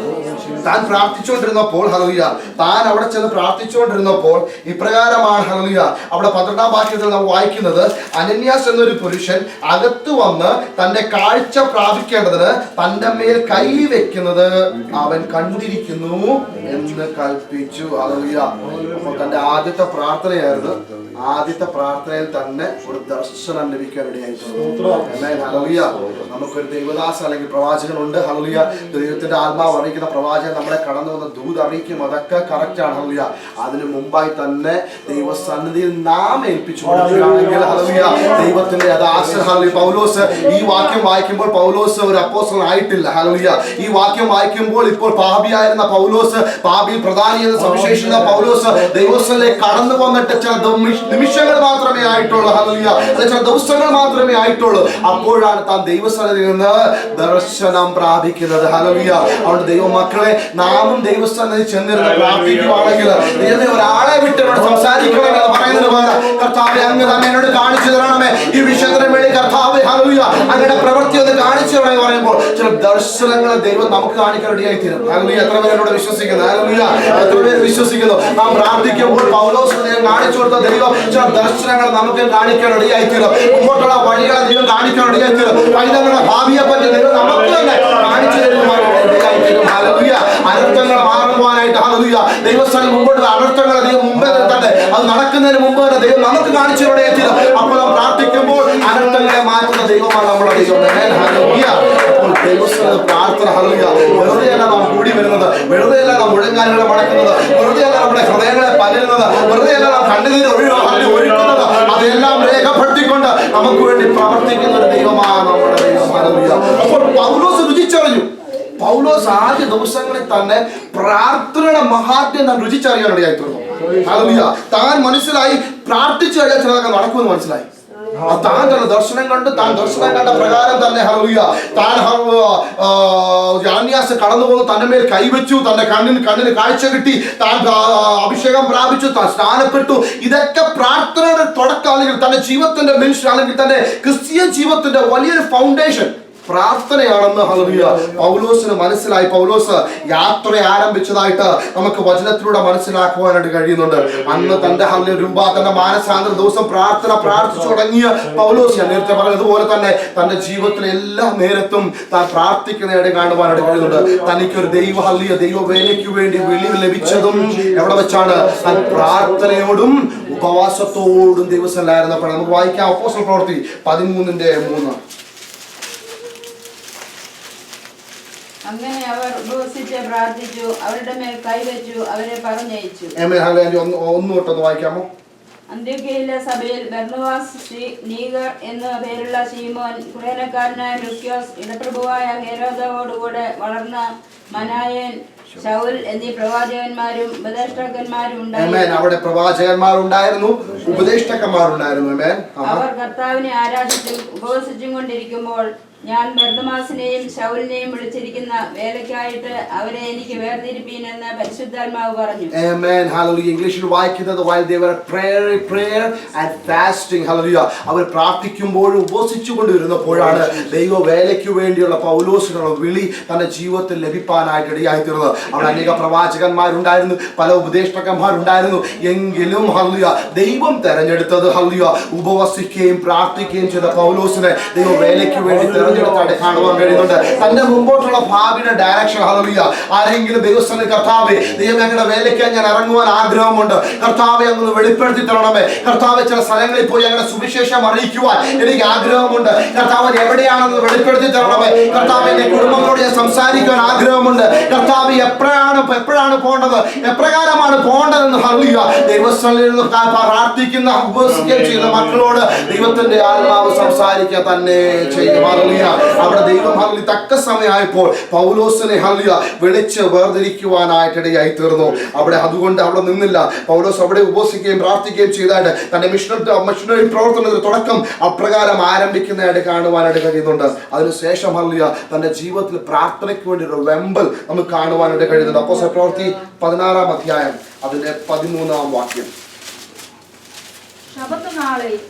താൻ പ്രാർത്ഥിച്ചുകൊണ്ടിരുന്നപ്പോൾ ഹല്ലേലൂയ താൻ അവിടെ ചെന്ന് പ്രാർത്ഥിച്ചുകൊണ്ടിരുന്നപ്പോൾ ഇപ്രകാരമാണ് ഹല്ലേലൂയ അവിടെ 12-ാം വാക്യത്തിൽ നാം വായിക്കുന്നത്, അനന്യാസ് എന്നൊരു പുരുഷൻ അകത്തു വന്ന് തന്റെ കാഴ്ച പ്രാപിക്കേണ്ടതിന് തന്റെ മേൽ കൈവെക്കുന്നത് അവൻ കണ്ടിരിക്കുന്നു എന്ന് കൽപ്പിച്ചു. ഹല്ലേലൂയ. അപ്പോൾ തന്റെ ആദ്യത്തെ പ്രാർത്ഥനയായിരുന്നു. ആദ്യത്തെ പ്രാർത്ഥനയിൽ തന്നെ ഒരു ദർശനം ലഭിക്കാൻ ഇടയായിട്ടുണ്ട്. ഹല്ലേലൂയ. നമുക്കൊരു ദൈവദാസ അല്ലെങ്കിൽ പ്രവാചകനുണ്ട്. ഹല്ലേലൂയ. ദൈവത്തിന്റെ ആത്മാവ് അറിയിക്കുന്ന പ്രവാചകൻ നമ്മളെ കടന്നു വന്ന ദൂത് അറിയിക്കും. അതൊക്കെ കറക്റ്റ് ആണ്. ഹല്ലേലൂയ. അതിന് മുമ്പായി തന്നെ ദൈവസന്നിധിയിൽ നാം ഏൽപ്പിച്ചു കൊടുക്കുകയാണെങ്കിൽ ഹല്ലേലൂയ ദൈവത്തിന്റെ പൗലോസ് ഈ വാക്യം വായിക്കുമ്പോൾ പൗലോസ് ഒരു അപ്പോസ്തലൻ ആയിട്ടില്ല. ഹല്ലേലൂയ. ഈ വാക്യം വായിക്കുമ്പോൾ ഇപ്പോൾ പാപിയായിരുന്ന പൗലോസ്, പാപിയിൽ പ്രധാനി എന്ന സവിശേഷത പൗലോസ് ദൈവസ്ഥലേക്ക് കടന്നു വന്നിട്ട് ചില നിമിഷങ്ങൾ മാത്രമേ ആയിട്ടുള്ളൂ. ഹല്ലേലൂയ. ചില ദിവസങ്ങൾ മാത്രമേ ആയിട്ടുള്ളൂ. അപ്പോഴാണ് താൻ ദൈവസന്നിധിയിൽ നിന്ന് ദർശനം പ്രാപിക്കുന്നത്. ഹല്ലേലൂയ. അതുകൊണ്ട് ദൈവമക്കളെ നാമും ദൈവസന്നിധി ചെന്നിരുന്ന് പ്രാർത്ഥിക്കുകയാണെങ്കിൽ ദൈവമേ ഒരാളെ വിട്ട് എന്നോട് സംസാരിക്കണമെന്ന് പറയുന്നത് പോലെ കർത്താവേ അങ്ങ് തന്നെ എന്നോട് കാണിച്ചു തരണമേ ഈ വിഷയത്തിന് വേണ്ടി. കർത്താവേ ഹല്ലേലൂയ അങ്ങയുടെ പ്രവൃത്തി ഒന്ന് കാണിച്ചു തരണമെന്ന് പറയുമ്പോൾ ചില ദർശനങ്ങൾ ദൈവം നമുക്ക് കാണിക്കാൻ റെഡിയായി തീരും. ഹല്ലേലൂയ. എത്ര പേര് എന്നോട് വിശ്വസിക്കുന്നു? ഹല്ലേലൂയ. എത്ര പേര് വിശ്വസിക്കുന്നു? നാം പ്രാർത്ഥിക്കുമ്പോൾ പൗലോസ് കാണിച്ചു കൊടുത്ത ദൈവം ചില ദർശനങ്ങൾ നമുക്ക് കാണിക്കാൻ റെഡിയായി തീരും. മുമ്പോട്ടുള്ള വഴികളെ ദൈവം കാണിക്കാൻ റെഡിയായി തീരും. പൈതങ്ങളുടെ ഭാവിയെ പറ്റി ദൈവം നമുക്ക് തന്നെ കാണിച്ചു തരുവാൻ റെഡിയായി തീരും. ഹല്ലേലൂയ. അനർത്ഥങ്ങൾ മാറുവാനായിട്ട് ഹല്ലേലൂയ ദൈവസ്ഥാനം മുമ്പോട്ട് അനർത്ഥങ്ങളെ ദൈവം മുമ്പേ തന്നെ അത് നടക്കുന്നതിന് മുമ്പ് തന്നെ ദൈവം നമുക്ക് കാണിച്ചു റെഡിയായി തീരും. അപ്പോൾ നാം പ്രാർത്ഥിക്കുമ്പോൾ അനർത്ഥങ്ങളെ മാറ്റുന്ന ദൈവമാണ് നമ്മുടെ ദൈവം. ഹല്ലേലൂയ. അപ്പോൾ ദൈവസ്ഥാനം പ്രാർത്ഥന ഹല്ലേലൂയ വെറുതെയല്ല നാം കൂടി വരുന്നത്, വെറുതെയല്ല നാം മുഴങ്ങാനുകളെ മടക്കുന്നത്, വെറുതെയല്ല നമ്മുടെ ഹൃദയങ്ങളെ പകരുന്നത്, വെറുതെയല്ല നാം കണ്ണുനീര് ഒഴുക്കുന്നത്, അതെല്ലാം രേഖപ്പെടുത്തിക്കൊണ്ട് നമുക്ക് വേണ്ടി പ്രവർത്തിക്കുന്ന ഒരു ദൈവമാണ് നമ്മുടെ ദൈവം. ഹല്ലേലൂയ. അപ്പോൾ പൗലോസ് രുചിച്ചറിഞ്ഞു. പൗലോസ് ആദ്യ ദിവസങ്ങളിൽ തന്നെ പ്രാർത്ഥനയുടെ മഹാത്മ്യം താൻ രുചിച്ചറിയാൻ ഇടയായിത്തീർന്നു. ഹല്ലേലൂയ. താൻ മനസ്സിലായി പ്രാർത്ഥിച്ചു കഴിഞ്ഞാൽ ചിലതൊക്കെ നടക്കുമെന്ന് മനസ്സിലായി. താൻ തന്നെ ദർശനം കണ്ട് താൻ ദർശനം കണ്ട പ്രകാരം തന്നെ ഹല്ലേലൂയ താൻ അനന്യാസ് കടന്നു പോകുന്നു, തന്റെ മേൽ കൈവച്ചു, തന്റെ കണ്ണിന് കാഴ്ച കിട്ടി, താൻ അഭിഷേകം പ്രാപിച്ചു, താൻ സ്നാനപ്പെട്ടു. ഇതൊക്കെ പ്രാർത്ഥനയുടെ തുടക്കം അല്ലെങ്കിൽ തന്റെ ജീവിതത്തിന്റെ മിനിസ്റ്റർ അല്ലെങ്കിൽ തന്റെ ക്രിസ്ത്യൻ ജീവിതത്തിന്റെ വലിയൊരു ഫൗണ്ടേഷൻ പ്രാർത്ഥനയാണെന്ന് ഹല്ലേലൂയ പൗലോസിന് മനസ്സിലായി. പൗലോസ് യാത്ര ആരംഭിച്ചതായിട്ട് നമുക്ക് വചനത്തിലൂടെ മനസ്സിലാക്കുവാനായിട്ട് കഴിയുന്നുണ്ട്. അന്ന് തന്റെ തന്റെ മാനസാന്തര ദിവസം പ്രാർത്ഥിച്ചു തുടങ്ങിയ പൗലോസ് ഞാൻ നേരത്തെ പറഞ്ഞതുപോലെ തന്നെ തന്റെ ജീവിതത്തിലെ എല്ലാ നേരത്തും താൻ പ്രാർത്ഥിക്കുന്നതായിട്ട് കാണുവാനായിട്ട് കഴിയുന്നുണ്ട്. തനിക്കൊരു ദൈവവേലയ്ക്ക് വേണ്ടി വിളി ലഭിച്ചതും എവിടെ വെച്ചാണ്? താൻ പ്രാർത്ഥനയോടും ഉപവാസത്തോടും ദിവസമല്ലായിരുന്നപ്പോൾ. നമുക്ക് വായിക്കാം അപ്പോസ്തല പ്രവൃത്തി 13:3. അങ്ങനെ അവർ ഉപവസിച്ച് പ്രാർത്ഥിച്ചു, അവരുടെ മേൽ കൈവച്ചു, അവരെ പറഞ്ഞയച്ചു. ഒന്നുകൊണ്ടൊന്ന് വായിക്കാമോ? അന്ത്യോക്യയിലെ സഭയിൽ ബർന്നബാസ്, നീഗർ എന്നു പേരുള്ള ശീമോൻ, കുറേനക്കാരനായ ലുക്യോസ്, ഇടപ്രഭുവായ ഹെരോദോടുകൂടെ വളർന്ന മനായൻ, ശൗൽ എന്നീ പ്രവാചകന്മാരും ഉപദേഷ്ടാക്കന്മാരും ഉണ്ടായിരുന്നു. അവിടെ പ്രവാചകന്മാരുണ്ടായിരുന്നു, ഉപദേഷ്ടാക്കന്മാരുണ്ടായിരുന്നു. അവർ കർത്താവിനെ ആരാധിച്ചും ഉപവസിച്ചും കൊണ്ടിരിക്കുമ്പോൾ ഞാൻ ബർന്നബാസിനെയും ശൗലിനെയും വിളിച്ചിരിക്കുന്ന വേലയ്ക്കായിട്ട് അവരെ എനിക്ക് വേർതിരിപ്പീൻ എന്ന് പരിശുദ്ധാത്മാവ് പറഞ്ഞു. Amen. Hallelujah. ഇംഗ്ലീഷിൽ വായിക്കുന്നത് while they were prayer and fasting. Hallelujah. അവർ പ്രാർത്ഥിക്കുമ്പോഴും ഉപവസിച്ചുകൊണ്ടിരുന്നപ്പോഴാണ് ദൈവ വേലയ്ക്ക് വേണ്ടിയുള്ള പൗലോസിനുള്ള വിളി തന്റെ ജീവിതത്തിൽ ലഭിക്കാനായിട്ട് ഇടയായിത്തീർന്നത്. അവിടെ അനേക പ്രവാചകന്മാരുണ്ടായിരുന്നു, പല ഉപദേഷ്ടാക്കന്മാരുണ്ടായിരുന്നു. എങ്കിലും ഹല്ലേലൂയ ദൈവം തെരഞ്ഞെടുത്തത് ഹല്ലേലൂയ ഉപവസിക്കുകയും പ്രാർത്ഥിക്കുകയും ചെയ്ത പൗലോസിനെ ദൈവ വേലയ്ക്ക് വേണ്ടി തെരഞ്ഞെടുത്തായിട്ട് കാണുവാൻ കഴിയുന്നുണ്ട്. തന്റെ മുമ്പോട്ടുള്ള ഭാവിയുടെ ഡയറക്ഷൻ ഹല്ലേലൂയ. ആരെങ്കിലും ദൈവസ്ഥനിൽ കർത്താവേ ദൈവം ഞങ്ങളുടെ വേലയ്ക്ക് ഞാൻ ഇറങ്ങുവാൻ ആഗ്രഹമുണ്ട്, കർത്താവെ അങ്ങ് വെളിപ്പെടുത്തി തരണമേ. കർത്താവെ ചില സ്ഥലങ്ങളിൽ പോയി ഞങ്ങളുടെ സുവിശേഷം അറിയിക്കുവാൻ എനിക്ക് ആഗ്രഹമുണ്ട്, കർത്താവ് എവിടെയാണെന്ന് വെളിപ്പെടുത്തി തരണമേ. കർത്താവ് എന്റെ കുടുംബങ്ങളോട് ഞാൻ സംസാരിക്കാൻ ആഗ്രഹമുണ്ട്, കർത്താവ് എപ്പോഴാണ് പോകേണ്ടത്, എപ്രകാരമാണ് പോകേണ്ടതെന്ന് ഹല്ലേലൂയ ദൈവസ്ഥനിൽ പ്രാർത്ഥിക്കുന്ന ഉപവസിക്കുകയും ചെയ്യുന്ന മക്കളോട് ദൈവത്തിന്റെ ആത്മാവ് സംസാരിക്കുക തന്നെ ചെയ്യും. ഹല്ലേലൂയ. അവിടെ ദൈവം ഹല്ലേലൂയ തക്ക സമയമായപ്പോൾ പൗലോസിനെ ഹല്ലേലൂയ വിളിച്ച് വേർതിരിക്കുവാനായിട്ടിടയായി തീർന്നു. അതുകൊണ്ട് അവിടെ നിന്നില്ല. പൗലോസ് അവിടെ ഉപവസിക്കുകയും പ്രാർത്ഥിക്കുകയും ചെയ്തായിട്ട് തന്റെ മിഷണറി പ്രവർത്തനത്തിന്റെ തുടക്കം അപ്രകാരം ആരംഭിക്കുന്നതായിട്ട് കാണുവാനായിട്ട് കഴിയുന്നുണ്ട്. അതിനുശേഷം ഹല്ലേലൂയ തന്റെ ജീവിതത്തിൽ പ്രാർത്ഥനയ്ക്ക് വേണ്ടി ഒരു വെമ്പൽ നമുക്ക് കാണുവാനായിട്ട് കഴിയുന്നുണ്ട്. അപ്പോസ്തല പ്രവൃത്തി 16-ാം അധ്യായം അതിന്റെ 13-ാം വാക്യം.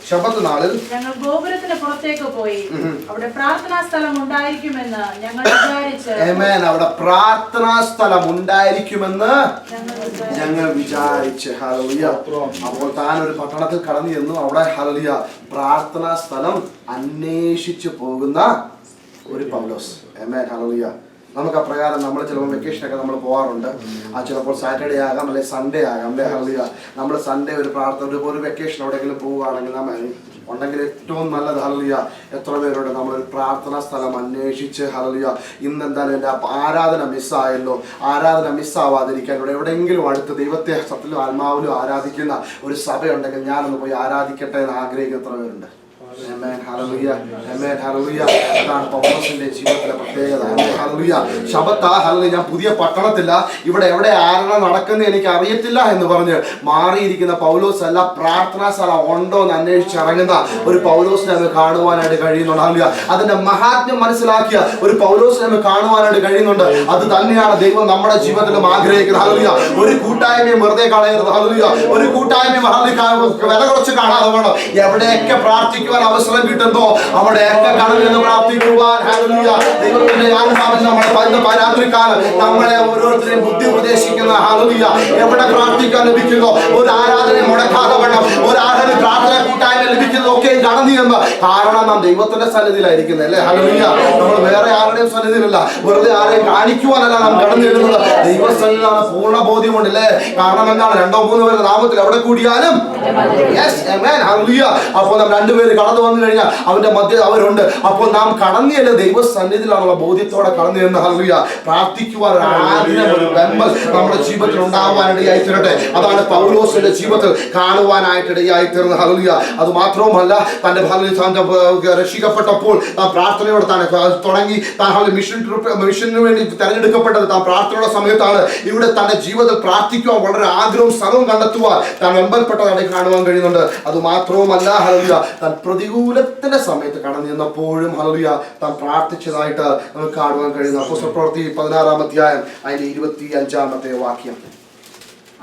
ശബത്ത് നാളിൽ ഞങ്ങൾ ഗോപുരത്തിന് പുറത്തേക്ക് പോയി അവിടെ പ്രാർത്ഥനാ സ്ഥലം ഉണ്ടായിരിക്കുമെന്ന് ഞങ്ങൾ വിചാരിച്ച് അവിടെ പ്രാർത്ഥനാ സ്ഥലം ഉണ്ടായിരിക്കുമെന്ന് ഞങ്ങൾ വിചാരിച്ച് ഹല്ലേലൂയ. അപ്പോൾ താൻ ഒരു പട്ടണത്തിൽ കടന്നു ചെന്നു. അവിടെ ഹല്ലേലൂയ പ്രാർത്ഥനാ സ്ഥലം അന്വേഷിച്ചു പോകുന്ന ഒരു പൗലോസ്. Amen hallelujah. നമുക്ക് അപ്രകാരം നമ്മൾ ചിലപ്പോൾ വെക്കേഷനൊക്കെ നമ്മൾ പോകാറുണ്ട്. ചിലപ്പോൾ സാറ്റർഡേ ആകാം, അല്ലെങ്കിൽ സൺഡേ ആകാം. അല്ലേ ഹല്ലേലൂയ. നമ്മൾ സൺഡേ ഒരു പ്രാർത്ഥന ഒരു വെക്കേഷൻ എവിടെയെങ്കിലും പോവുകയാണെങ്കിൽ ഉണ്ടെങ്കിൽ ഏറ്റവും നല്ലത് ഹല്ലേലൂയ. എത്ര പേരുണ്ട് നമ്മളൊരു പ്രാർത്ഥനാ സ്ഥലം അന്വേഷിച്ച് ഹല്ലേലൂയ ഇന്ന് എന്തായാലും എൻ്റെ ആരാധന മിസ്സായല്ലോ, ആരാധന മിസ്സാവാതിരിക്കാൻ ഇവിടെ എവിടെയെങ്കിലും അടുത്ത് ദൈവത്തെ സത്യത്തിലും ആത്മാവിലും ആരാധിക്കുന്ന ഒരു സഭയുണ്ടെങ്കിൽ ഞാനൊന്ന് പോയി ആരാധിക്കട്ടെ എന്ന് ആഗ്രഹിക്കുന്ന എത്ര പേരുണ്ട്? അതാണ് പൗലോസിന്റെ ജീവിതത്തിലെ പ്രത്യേകത. ശബത്താ ഹല്ലേലൂയ ഞാൻ പുതിയ പട്ടണത്തില്ല, ഇവിടെ എവിടെ ആരാധന നടക്കുന്നത് എനിക്ക് അറിയത്തില്ല എന്ന് പറഞ്ഞ് മാറിയിരിക്കുന്ന പൗലോസ് അല്ല, പ്രാർത്ഥനാ സ്ഥലം ഉണ്ടോ എന്ന് അന്വേഷിച്ചിറങ്ങുന്ന ഒരു പൗലോസിനെ നമുക്ക് കാണുവാനായിട്ട് കഴിയുന്നുണ്ട്. ഹല്ലേലൂയ. അതിന്റെ മഹാത്മ്യം മനസ്സിലാക്കിയ ഒരു പൗലോസിനെ നമുക്ക് കാണുവാനായിട്ട് കഴിയുന്നുണ്ട്. അത് തന്നെയാണ് ദൈവം നമ്മുടെ ജീവിതത്തിലും ആഗ്രഹിക്കുന്നത്. ഹല്ലേലൂയ. ഒരു കൂട്ടായ്മയും വെറുതെ കളയരുത്. ഹല്ലേലൂയ. ഒരു കൂട്ടായ്മയും വില കുറച്ച് കാണാതെ വേണം. എവിടെയൊക്കെ പ്രാർത്ഥിക്കുവാൻ അവസരം കിട്ടുന്നോ അവിടെയൊക്കെ കടന്നു പ്രാർത്ഥിക്കുവാൻ ഹല്ലേലൂയ ദൈവത്തിന്റെ ആത്മാവിൽ നമ്മുടെ രാത്രികാലം നമ്മളെ ഓരോരുത്തരെയും ബുദ്ധി ഉപദേശിക്കുന്ന ഹല്ലേലൂയ എവിടെ പ്രാർത്ഥിക്കാൻ ലഭിക്കുന്നോ ഒരു ആരാധന മുടക്കാതെ വേണം, ഒരു ആരാധന പ്രാർത്ഥന കൂട്ടായ്മ ലഭിക്കുന്നതൊക്കെ കടന്നു എന്ന്. കാരണം നാം ദൈവത്തിന്റെ സന്നിധിയിലായിരിക്കുന്നത് അല്ലേ ഹല്ലേലൂയ. നമ്മൾ വേറെ ആരുടെയും സന്നിധിയിലല്ല, വെറുതെ ആരെയും കാണിക്കുവാനല്ല നാം കടന്നു ചെല്ലുന്നത്. ദൈവസന്നിധിയിലാണ് പൂർണ്ണ ബോധ്യമുണ്ടല്ലേ. കാരണം എന്താണ്? 2-3 പേരുടെ നാമത്തിൽ എവിടെ കൂടിയാലും ഹല്ലേലൂയ. അപ്പോൾ നാം 2 പേര് കടന്നു വന്നു കഴിഞ്ഞാൽ അവന്റെ മധ്യ അവരുണ്ട്. അപ്പോൾ നാം കടന്നിയല്ല ദൈവസന്നിധിയിലാണുള്ള ബോധ്യത്തോടെ കടന്നു എന്ന് ഹല്ലേലൂയ പ്രാർത്ഥിക്കുവാൻ ഒരു ആഗ്രഹം, ഒരു വെമ്പൽ നമ്മുടെ ജീവിതത്തിൽ ഉണ്ടാവാനിടയായി തീരട്ടെ. അതാണ് പൗലോസിന്റെ ജീവിതത്തിൽ കാണുവാനായിട്ടിടയായി തീർന്നത് ഹല്ലേലൂയ. അത് മാത്രവുമല്ല തന്റെ രക്ഷിക്കപ്പെട്ടപ്പോൾ താൻ പ്രാർത്ഥനയോടെ താൻ തുടങ്ങി. താൻ മിഷന് വേണ്ടി തെരഞ്ഞെടുക്കപ്പെട്ടത് താൻ പ്രാർത്ഥനയുടെ സമയത്താണ്. ഇവിടെ തന്റെ ജീവിതത്തിൽ പ്രാർത്ഥിക്കുവാൻ വളരെ ആഗ്രഹവും സ്ഥലവും കണ്ടെത്തുവാൻ താൻ വെമ്പൽപ്പെട്ടതായി കാണുവാൻ കഴിയുന്നുണ്ട്. അത് മാത്രവുമല്ല ഹല്ലേലൂയ താൻ പ്രതികൂലത്തിന്റെ സമയത്ത് കടന്നു ചെന്നപ്പോഴും ഹല്ലേലൂയ താൻ പ്രാർത്ഥിച്ചതായിട്ട് നമുക്ക് കാണുവാൻ കഴിയുന്നു. അപ്പോസ്തല പ്രവൃത്തി 16-ാം അധ്യായം അതിന്റെ 25-ാമത്തെ വാക്യം.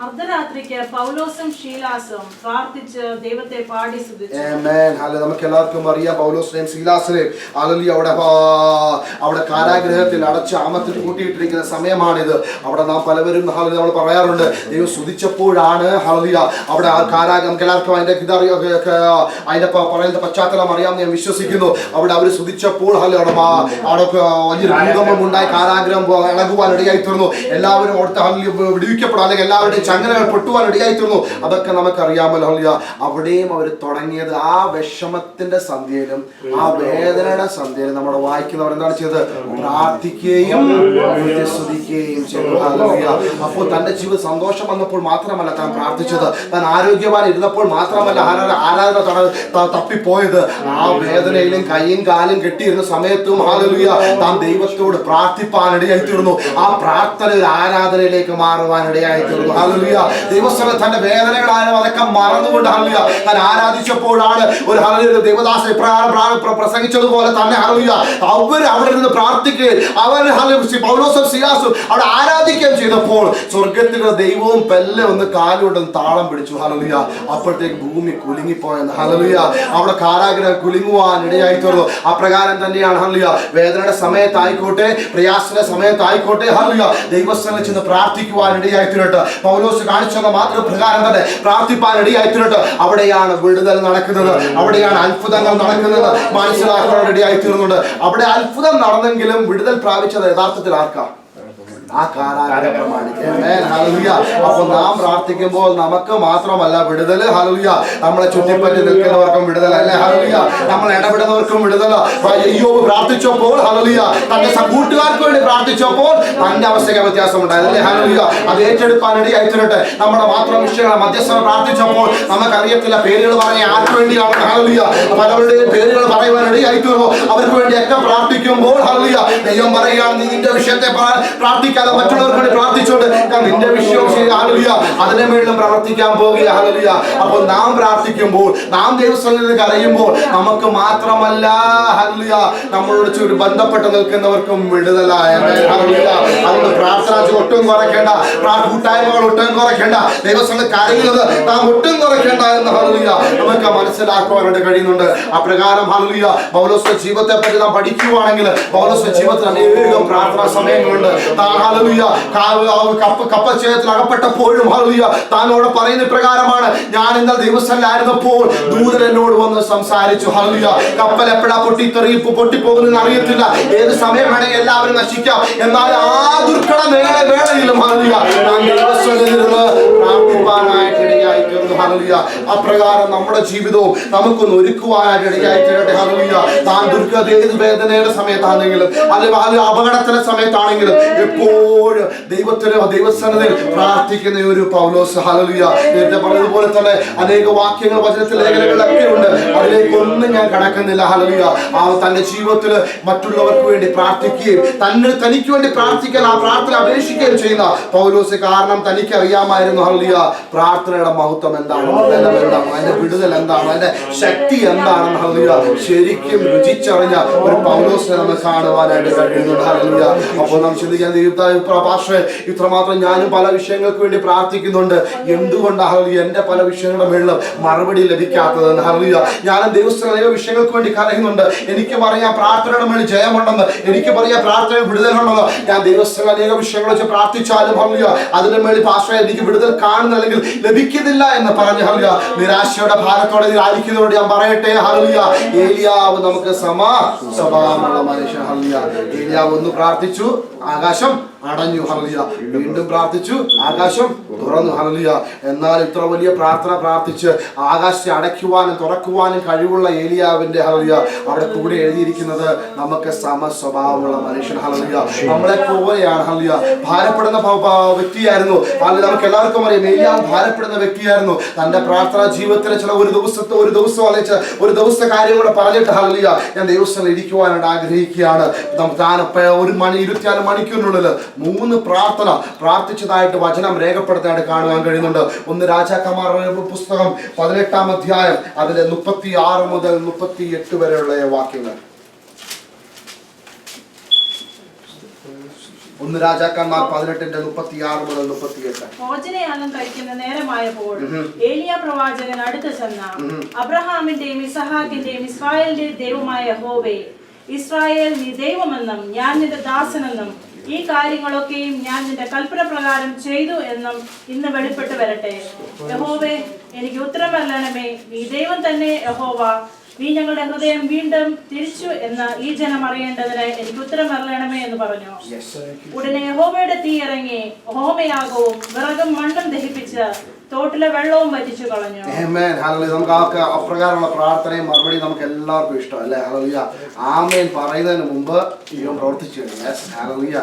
അർദ്ധരാത്രിക്ക് പൗലോസും ശീലാസും പ്രാർത്ഥിച്ച് ദൈവത്തെ പാടി സ്തുതിച്ചു. Amen hallelujah. നമുക്ക് എല്ലാവർക്കും അറിയാം പൗലോസിനെയും ശീലാസിനെയും ഹല്ലേലൂയ അവിടെ കാരാഗൃഹത്തിൽ അടച്ച് ആമത്തിൽ കൂട്ടിയിട്ടിരിക്കുന്ന സമയമാണിത്. അവിടെ നാം പലവരും ഹല്ലേലൂയ നമ്മൾ പറയാറുണ്ട് ദൈവം സ്തുതിച്ചപ്പോഴാണ് ഹല്ലേലൂയ അവിടെ ആ കാരാഗൃഹം. നമുക്ക് എല്ലാവർക്കും അതിന്റെ പറയുന്ന പശ്ചാത്തലം അറിയാമെന്ന് ഞാൻ വിശ്വസിക്കുന്നു. അവിടെ അവർ സ്തുതിച്ചപ്പോൾ ഹല്ലേലൂയ അവിടെ വലിയൊരു ഭൂകമ്പം ഉണ്ടായി, കാരാഗ്രഹം ഇളകുവാൻ ഇടയായി തീർന്നു. എല്ലാവരും അവിടുത്തെ ഹല്ലേലൂയ വിടുവിക്കപ്പെടും, അല്ലെങ്കിൽ എല്ലാവരുടെയും ചങ്ങലകൾ പൊട്ടുവാൻ ഇടയായി തീർന്നു. അതൊക്കെ നമുക്കറിയാമല്ലോ ഹല്ലേലൂയ. അവിടെയും അവർ തുടങ്ങിയത് ആ വിഷമത്തിന്റെ സന്ധ്യയിലും ആ വേദനയുടെ സന്ധ്യയിലും നമ്മുടെ വായിക്കുന്നവർ എന്താണ് ചെയ്തത്? പ്രാർത്ഥിക്കുകയും സ്തുതിക്കുകയും ചെയ്തു ഹല്ലേലൂയ. അപ്പോൾ തന്റെ ജീവിതം സന്തോഷം വന്നപ്പോൾ മാത്രമല്ല താൻ പ്രാർത്ഥിച്ചത്, താൻ ആരോഗ്യവാൻ ഇരുന്നപ്പോൾ മാത്രമല്ല ആരാധന തപ്പിപ്പോയത്. ആ വേദനയിലും കൈയും കാലും കെട്ടിയിരുന്ന സമയത്തും ഹല്ലേലൂയ താൻ ദൈവത്തോട് പ്രാർത്ഥിപ്പാൻ ഇടയായി തീർന്നു. ആ പ്രാർത്ഥന ഒരു ആരാധനയിലേക്ക് മാറുവാൻ ഇടയായി തീർന്നു ഹല്ലേലൂയ. ദൈവസ്ഥലം തന്റെ വേദനകളായാലും അതൊക്കെ മറന്നുകൊണ്ട് ഹല്ലേലൂയ താൻ ആരാധിച്ചപ്പോഴാണ് ഒരു ഹല്ലേലൂയ ദൈവദാസ ഇപ്രകാരം പ്രസംഗിച്ചതുപോലെ തന്നെ ഹല്ലേലൂയ അവർ അവിടെ നിന്ന് പ്രാർത്ഥിക്കുകയും അവർ പൗലോസും ശീലാസും അവിടെ ആരാധിക്കുകയും ചെയ്തപ്പോൾ സ്വർഗത്തിലെ ദൈവവും പെല്ലെ ഒന്ന് കാലുകൊണ്ടൊന്ന് താളം പിടിച്ചു ഹല്ലേലൂയ. അപ്പോഴത്തേക്ക് ഭൂമി കുലുങ്ങിപ്പോയെന്ന് ഹല്ലേലൂയ. അവിടെ കാരാഗ്രഹം കുലുങ്ങുവാൻ ഇടയായി തീർന്നു. അപ്രകാരം തന്നെയാണ് ഹല്ലേലൂയ വേദനയുടെ സമയത്തായിക്കോട്ടെ പ്രയാസത്തിന്റെ സമയത്തായിക്കോട്ടെ ഹല്ലേലൂയ ദൈവസ്ഥലം ചെന്ന് പ്രാർത്ഥിക്കുവാൻ ഇടയായി തീരട്ടെ. പൗലോസ് കാണിച്ചെന്ന മാതൃപ്രകാരം തന്നെ പ്രാർത്ഥിപ്പാൻ ഇടയായിത്തീരട്ടെ. അവിടെയാണ് വിടുതൽ നടക്കുന്നത്, അവിടെയാണ് അത്ഭുതങ്ങൾ നടക്കുന്നത്, മനസ്സിലാക്കാൻ ഇടയായിത്തീരുന്നുണ്ട്. അവിടെ അത്ഭുതം നടന്നെങ്കിലും വിടുതൽ പ്രാപിച്ചത് യഥാർത്ഥത്തിൽ ആർക്കാ? ആ കാരാഗ്രഹം പ്രമാണിക്കണേ. ഹല്ലേലൂയ. അപ്പോൾ നാം പ്രാർത്ഥിക്കുമ്പോൾ നമുക്ക് മാത്രമല്ല വിടുതൽ. ഹല്ലേലൂയ. നമ്മളെ ചുറ്റിപ്പറ്റി നിൽക്കുന്നവർക്കും വിടുതൽ അല്ലേ? ഹല്ലേലൂയ. നമ്മൾ ഇടപെടുന്നവർക്കും വിടുതൽ. അയ്യോബ് പ്രാർത്ഥിച്ചപ്പോൾ ഹല്ലേലൂയ തന്റെ കൂട്ടുകാർക്ക് വേണ്ടി പ്രാർത്ഥിച്ചപ്പോൾ തന്റെ അവസ്ഥയ്ക്ക് വ്യത്യാസം ഉണ്ടായതല്ലേ? ഹല്ലേലൂയ. അത് ഏറ്റെടുക്കാനിടയായിത്തീരട്ടെ. നമ്മുടെ മാത്രം വിഷയങ്ങൾ മധ്യസ്ഥം പ്രാർത്ഥിച്ചപ്പോൾ നമുക്കറിയത്തില്ല പേരുകൾ പറയാൻ ആർക്ക് വേണ്ടിയാണ്. ഹല്ലേലൂയ. പലരുടെയും പേരുകൾ പറയുവാനിടയായിത്തീർന്നു. അവർക്ക് വേണ്ടിയൊക്കെ പ്രാർത്ഥിക്കുമ്പോൾ ഹല്ലേലൂയ ദൈവം പറയുകയാണ്, നീ നിന്റെ വിഷയത്തെ പ്രാർത്ഥിക്കാൻ മറ്റുള്ളവർക്ക് വേണ്ടി പ്രാർത്ഥിച്ചോണ്ട് നിന്റെ വിഷയവും ശരി. ഹല്ലേലൂയ. അതിനെ മേലും പ്രവർത്തിക്കാൻ പോകുക. ഹല്ലേലൂയ. അപ്പോൾ നാം പ്രാർത്ഥിക്കുമ്പോൾ, നാം ദൈവസ്ഥലിൽ കരയുമ്പോൾ നമുക്ക് മാത്രമല്ല ഹല്ലേലൂയ നമ്മളോട് ബന്ധപ്പെട്ട് നിൽക്കുന്നവർക്കും വിടുതലായ. ഹല്ലേലൂയ. അതുകൊണ്ട് പ്രാർത്ഥന ഒട്ടും കുറയ്ക്കേണ്ട, കൂട്ടായ്മകൾ ഒട്ടും കുറയ്ക്കേണ്ട, ദൈവസ്ഥലിൽ കരയുന്നത് നാം ഒട്ടും കുറയ്ക്കേണ്ട എന്ന് ഹല്ലേലൂയ നമുക്ക് മനസ്സിലാക്കുവാനായിട്ട് കഴിയുന്നുണ്ട്. അപ്രകാരം ഹല്ലേലൂയ പൗലോസിന്റെ ജീവിതത്തെ പറ്റി നാം പഠിക്കുവാണെങ്കിൽ പൗലോസിന്റെ ജീവിതത്തിൽ അനേകം പ്രാർത്ഥനാ സമയങ്ങളുണ്ട്. ഹല്ലേലൂയ. കപ്പച്ചയത്തിൽ അകപ്പെട്ടപ്പോഴും ഹല്ലേലൂയ താനോട് പറയുന്ന പ്രകാരമാണ്, ഞാൻ ഇന്നലെ ദിവസത്തിലായിരുന്നപ്പോൾ ദൂതൻ എന്നോട് വന്ന് സംസാരിച്ചു. ഹല്ലേലൂയ. കപ്പൽ എപ്പോഴാ പൊട്ടിപ്പോകുന്നെന്ന് അറിയത്തില്ല, ഏത് സമയം വേണമെങ്കിൽ എല്ലാവരും നശിക്കാം. എന്നാൽ ആ ദുർഘട വേളയിലും ഹല്ലേലൂയ ഞാൻ ദിവസത്തിലിരുന്ന് പ്രാർത്ഥിപ്പാനായിട്ട് ഇടയായിത്തീർന്നു. ഹല്ലേലൂയ. അപ്രകാരം നമ്മുടെ ജീവിതവും നമുക്കൊന്ന് ഒരുക്കുവാനായിട്ട് ഇടയായിത്തീരട്ടെ. ഹല്ലേലൂയ. താൻ ദുർഘട ഏത് വേദനയുടെ സമയത്താണെങ്കിലും അല്ലെങ്കിൽ അപകടത്തിന്റെ സമയത്താണെങ്കിലും എപ്പോഴും ദൈവസന്നിധിയിൽ പ്രാർത്ഥിക്കുന്ന ഒരു പൗലോസ്. ഹല്ലേലൂയ. നേരത്തെ പറഞ്ഞതുപോലെ തന്നെ അനേക വാക്യങ്ങൾ വചനത്തിൽ ലേഖനങ്ങളിലൊക്കെ ഉണ്ട്, അതിലേക്കൊന്നും ഞാൻ കടക്കുന്നില്ല. ഹല്ലേലൂയ. ആ തന്റെ ജീവിതത്തിൽ മറ്റുള്ളവർക്ക് വേണ്ടി പ്രാർത്ഥിക്കുകയും തനിക്ക് വേണ്ടി പ്രാർത്ഥിക്കാൻ ആ പ്രാർത്ഥന അപേക്ഷിക്കുകയും ചെയ്യുന്ന പൗലോസ്. കാരണം തനിക്ക് അറിയാമായിരുന്നു ഹല്ലേലൂയ പ്രാർത്ഥനയുടെ മഹത്വം എന്താണ്, അതിന്റെ വിടുതൽ എന്താണ്, അതിന്റെ ശക്തി എന്താണെന്ന് ഹല്ലേലൂയ ശരിക്കും രുചിച്ചറിഞ്ഞ ഒരു പൗലോസിനെ നമ്മൾ കാണുവാനായിട്ട് കഴിയുന്നുണ്ട്. ഹല്ലേലൂയ. അപ്പോൾ നാം ചിന്തിക്കാൻ പാസ്റ്ററെ ഇത്രമാത്രം ഞാനും പല വിഷയങ്ങൾക്ക് വേണ്ടി പ്രാർത്ഥിക്കുന്നുണ്ട്, എന്തുകൊണ്ടാണ് എന്റെ പല വിഷയങ്ങളുടെ മേളിൽ മറുപടി ലഭിക്കാത്തതെന്ന്. ഹല്ലേലൂയ. ഞാനും ദൈവസ്ഥ അനേക വിഷയങ്ങൾക്ക് വേണ്ടി കരയുന്നുണ്ട്, എനിക്കും അറിയാം പ്രാർത്ഥനയുടെ മേളിൽ ജയമുണ്ടെന്ന്, എനിക്കും അറിയാം പ്രാർത്ഥനയിൽ വിടുതലുണ്ടെന്ന്. ഞാൻ ദൈവസ്ഥ അനേക വിഷയങ്ങൾ വെച്ച് പ്രാർത്ഥിച്ചാലും ഹല്ലേലൂയ അതിന്റെ മേളിൽ പാസ്റ്ററെ എനിക്ക് വിടുതൽ കാണുന്ന അല്ലെങ്കിൽ ലഭിക്കുന്നില്ല എന്ന് പറഞ്ഞ് ഹല്ലേലൂയ നിരാശയുടെ ഭാരത്തോടെ ആയിരിക്കുന്നതോട് ഞാൻ പറയട്ടെ ഹല്ലേലൂയ ഏലിയാവ് നമുക്ക് സ്വഭാവമുള്ള മനുഷ്യൻ. ഹല്ലേലൂയ. ഏലിയാവ് ഒന്ന് പ്രാർത്ഥിച്ചു, ആകാശം അടഞ്ഞു. ഹല്ലേലൂയ. വീണ്ടും പ്രാർത്ഥിച്ചു, ആകാശം തുറന്നു. ഹല്ലേലൂയ. എന്നാൽ ഇത്ര വലിയ പ്രാർത്ഥന പ്രാർത്ഥിച്ച് ആകാശത്തെ അടയ്ക്കുവാനും തുറക്കുവാനും കഴിവുള്ള ഏലിയാവിന്റെ ഹല്ലേലൂയ അവിടെ കൂടെ എഴുതിയിരിക്കുന്നത് നമുക്ക് സമസ്വഭാവമുള്ള മനുഷ്യൻ. ഹല്ലേലൂയ. നമ്മളെ പോലെയാണ്. ഹല്ലേലൂയ. ഭാരപ്പെടുന്ന വ്യക്തിയായിരുന്നു. നമുക്ക് എല്ലാവർക്കും അറിയാം ഏലിയാവ് ഭാരപ്പെടുന്ന വ്യക്തിയായിരുന്നു. തന്റെ പ്രാർത്ഥനാ ജീവിതത്തിലെ ചില ഒരു ദിവസം അല്ലെങ്കിൽ ഒരു ദിവസത്തെ കാര്യങ്ങൾ പറഞ്ഞിട്ട് ഹല്ലേലൂയ ഞാൻ ദൈവസ്ഥലിൽ ഇരിക്കുവാനായിട്ട് ആഗ്രഹിക്കുകയാണ്. താൻ 24 മണിക്കൂറിനുള്ളിൽ 3 പ്രാർത്ഥന പ്രാർത്ഥിച്ചതായിട്ട് വചനം രേഖപ്പെടുത്താനായിട്ട് കാണുവാൻ കഴിയുന്നുണ്ട്. ഒന്ന് രാജാക്കന്മാരുടെ പുസ്തകം 18-ാം അധ്യായം അതിലെ 36 മുതൽ 38 വരെയുള്ള വാക്യങ്ങൾ. ഒന്ന് രാജാക്കന്മാർ 18:36 മുതൽ 38. ഭോജനയാഗം കഴിക്കുന്ന നേരമായപ്പോൾ ഏലിയ പ്രവാചകൻ അടുത്ത് ചെന്ന അബ്രഹാമിന്റെയും ഇസഹാക്കിന്റെയും ഇസ്രായേലിന്റെയും ദൈവമായ യഹോവേ, ഇസ്രായേൽ നീ ദൈവമെന്നും ഞാൻ നിന്റെ ദാസനെന്നും ഈ കാര്യങ്ങളൊക്കെയും ഞാൻ നിന്റെ കൽപ്പന പ്രകാരം ചെയ്തു എന്നും ഇന്ന് വെളിപ്പെട്ട് വരട്ടെ. യഹോവേ, എനിക്ക് ഉത്തരം വരണമേ. നീ ദൈവം തന്നെ യഹോവ. നീ ഞങ്ങളുടെ ഹൃദയം വീണ്ടും തിരിച്ചു എന്ന് ഈ ജനം അറിയേണ്ടതിന് എനിക്ക് ഉത്തരം വരണമേ എന്ന് പറഞ്ഞു. ഉടനെ യഹോവയുടെ തീ ഇറങ്ങി ഹോമയാഗവും വിറകും മണ്ണും ദഹിപ്പിച്ച് തോട്ടിലെ വെള്ളവും വറ്റിച്ചു കളഞ്ഞു. ആമേൻ. ഹല്ലേലൂയ. നമുക്ക് അപ്രകാരമുള്ള പ്രാർത്ഥനയും മറുപടി നമുക്ക് എല്ലാവർക്കും ഇഷ്ടം അല്ലേ? ഹല്ലേലൂയ. ആമേൻ പറയുന്നതിന് മുമ്പ് ദൈവം പ്രവർത്തിച്ചു. ഹല്ലേലൂയ.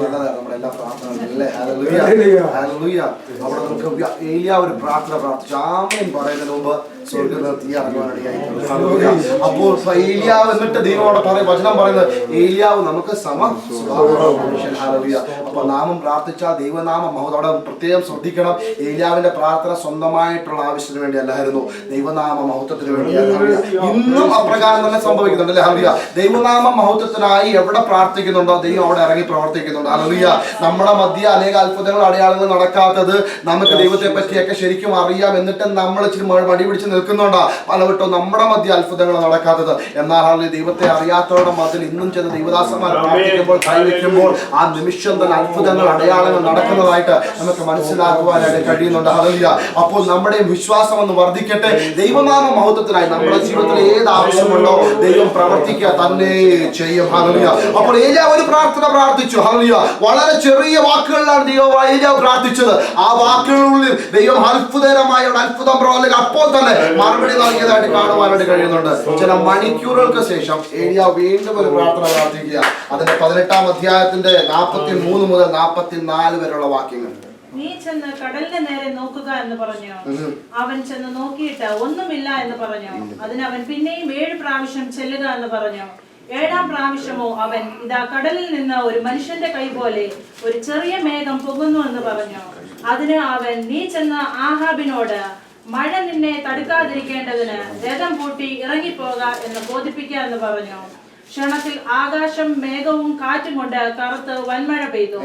നല്ലതാണ് നമ്മുടെ എല്ലാ പ്രാർത്ഥനകളും അല്ലേ? ഹല്ലേലൂയ. ഹല്ലേലൂയ. അവിടെ നമുക്ക് ഏലിയാവ് ഒരു പ്രാർത്ഥന പ്രാർത്ഥിച്ചു. ആമേൻ പറയുന്നതിന് മുമ്പ് സ്വർഗ്ഗത്തിൽ തീ ഇറങ്ങുവാനിടയായി. ഹല്ലേലൂയ. അപ്പോൾ ഏലിയാവ് എന്നിട്ട് ദൈവമോട് വചനം പറയുന്നത് ഏലിയാവ് നമുക്ക് സമസ്വഭാവമുള്ള മനുഷ്യൻ. ഹല്ലേലൂയ. അപ്പോൾ നാമം പ്രാർത്ഥിച്ചാൽ ദൈവനാമം അവിടെ പ്രത്യേകം ശ്രദ്ധിക്കണം. ഏലിയാവിന്റെ പ്രാർത്ഥന സ്വന്തമായിട്ടുള്ള ആവശ്യത്തിന് വേണ്ടി അല്ലായിരുന്നു, ദൈവനാമ മഹത്വത്തിന് വേണ്ടിയായിരുന്നു. ഇന്നും അപ്രകാരം തന്നെ സംഭവിക്കുന്നുണ്ട് അല്ലേ? ഹല്ലേലൂയ. ദൈവനാമ മഹത്വത്തിനായി എവിടെ പ്രാർത്ഥിക്കുന്നുണ്ടോ ദൈവം അവിടെ ഇറങ്ങി പ്രവർത്തിക്കുന്നുണ്ട്. ഹല്ലേലൂയ. നമ്മുടെ മധ്യ അനേക അത്ഭുതങ്ങൾ അടയാളങ്ങൾ നടക്കാത്തത് നമുക്ക് ദൈവത്തെ പറ്റിയൊക്കെ ശരിക്കും അറിയാം, എന്നിട്ട് നമ്മൾ ഇച്ചിരി മടി പിടിച്ച് നിൽക്കുന്നുണ്ടോ പലവട്ടോ നമ്മുടെ മധ്യ അത്ഭുതങ്ങൾ നടക്കാത്തത്. എന്നാൽ ദൈവത്തെ അറിയാത്തവരുടെ മതിൽ ഇന്നും ചെന്ന് ദൈവദാസന്മാർ പ്രാർത്ഥിക്കുമ്പോൾ കൈവയ്ക്കുമ്പോൾ ആ നിമിഷം തന്നെ അത്ഭുതങ്ങൾ അടയാളങ്ങൾ നടക്കുന്നതായിട്ട് നമുക്ക് മനസ്സിലാക്കുവാനായിട്ട് കഴിയുന്നുണ്ട്. ഹല്ലേലൂയ. അപ്പോൾ നമ്മുടെ വിശ്വാസം ഒന്ന് വർദ്ധിക്കട്ടെ. ദൈവനാമ മഹത്വത്തിനായി നമ്മുടെ ജീവിതത്തിൽ ഏത് ആവശ്യമുണ്ടോ ദൈവം പ്രവർത്തിക്കുക തന്നെ ചെയ്യും. ഹല്ലേലൂയ. അപ്പോൾ ഏലിയാവ് ഒരു പ്രാർത്ഥന പ്രാർത്ഥിച്ചു. ഹല്ലേലൂയ. വളരെ ചെറിയ വാക്കുകളിലാണ് ഏലിയാവ് പ്രാർത്ഥിച്ചത്. ആ വാക്കുകളിൽ ദൈവം അത്ഭുതകരമായ ഒരു അത്ഭുതം പ്രവർത്തിക്കുക അപ്പോൾ തന്നെ മറുപടി നൽകിയതായിട്ട് കാണുവാനായിട്ട് കഴിയുന്നുണ്ട്. ചില മണിക്കൂറുകൾക്ക് ശേഷം ഏലിയാവ് വീണ്ടും ഒരു പ്രാർത്ഥന പ്രാർത്ഥിക്കുക. അതിന്റെ 18-ാം അധ്യായത്തിന്റെ 43 മുതൽ 44 വരെയുള്ള വാക്യങ്ങൾ. നീ ചെന്ന് കടലിന്റെ നേരെ നോക്കുക എന്ന് പറഞ്ഞു. അവൻ ചെന്ന് നോക്കിയിട്ട് ഒന്നുമില്ല എന്ന് പറഞ്ഞു. അതിനവൻ പിന്നെയും 7 പ്രാവശ്യം ചെല്ലുക എന്ന് പറഞ്ഞു. 7-ാം പ്രാവശ്യമോ അവൻ ഇതാ കടലിൽ നിന്ന് ഒരു മനുഷ്യന്റെ കൈ പോലെ ഒരു ചെറിയ മേഘം പൊങ്ങുന്നു എന്ന് പറഞ്ഞു. അതിന് അവൻ നീ ചെന്ന് ആഹാബിനോട് മഴ നിന്നെ തടുക്കാതിരിക്കേണ്ടതിന് രഥം പൂട്ടി ഇറങ്ങിപ്പോക എന്ന് ബോധിപ്പിക്കുക എന്ന് പറഞ്ഞു. ക്ഷണത്തിൽ ആകാശം മേഘവും കാറ്റും കൊണ്ട് കറുത്ത് വൻമഴ പെയ്തു.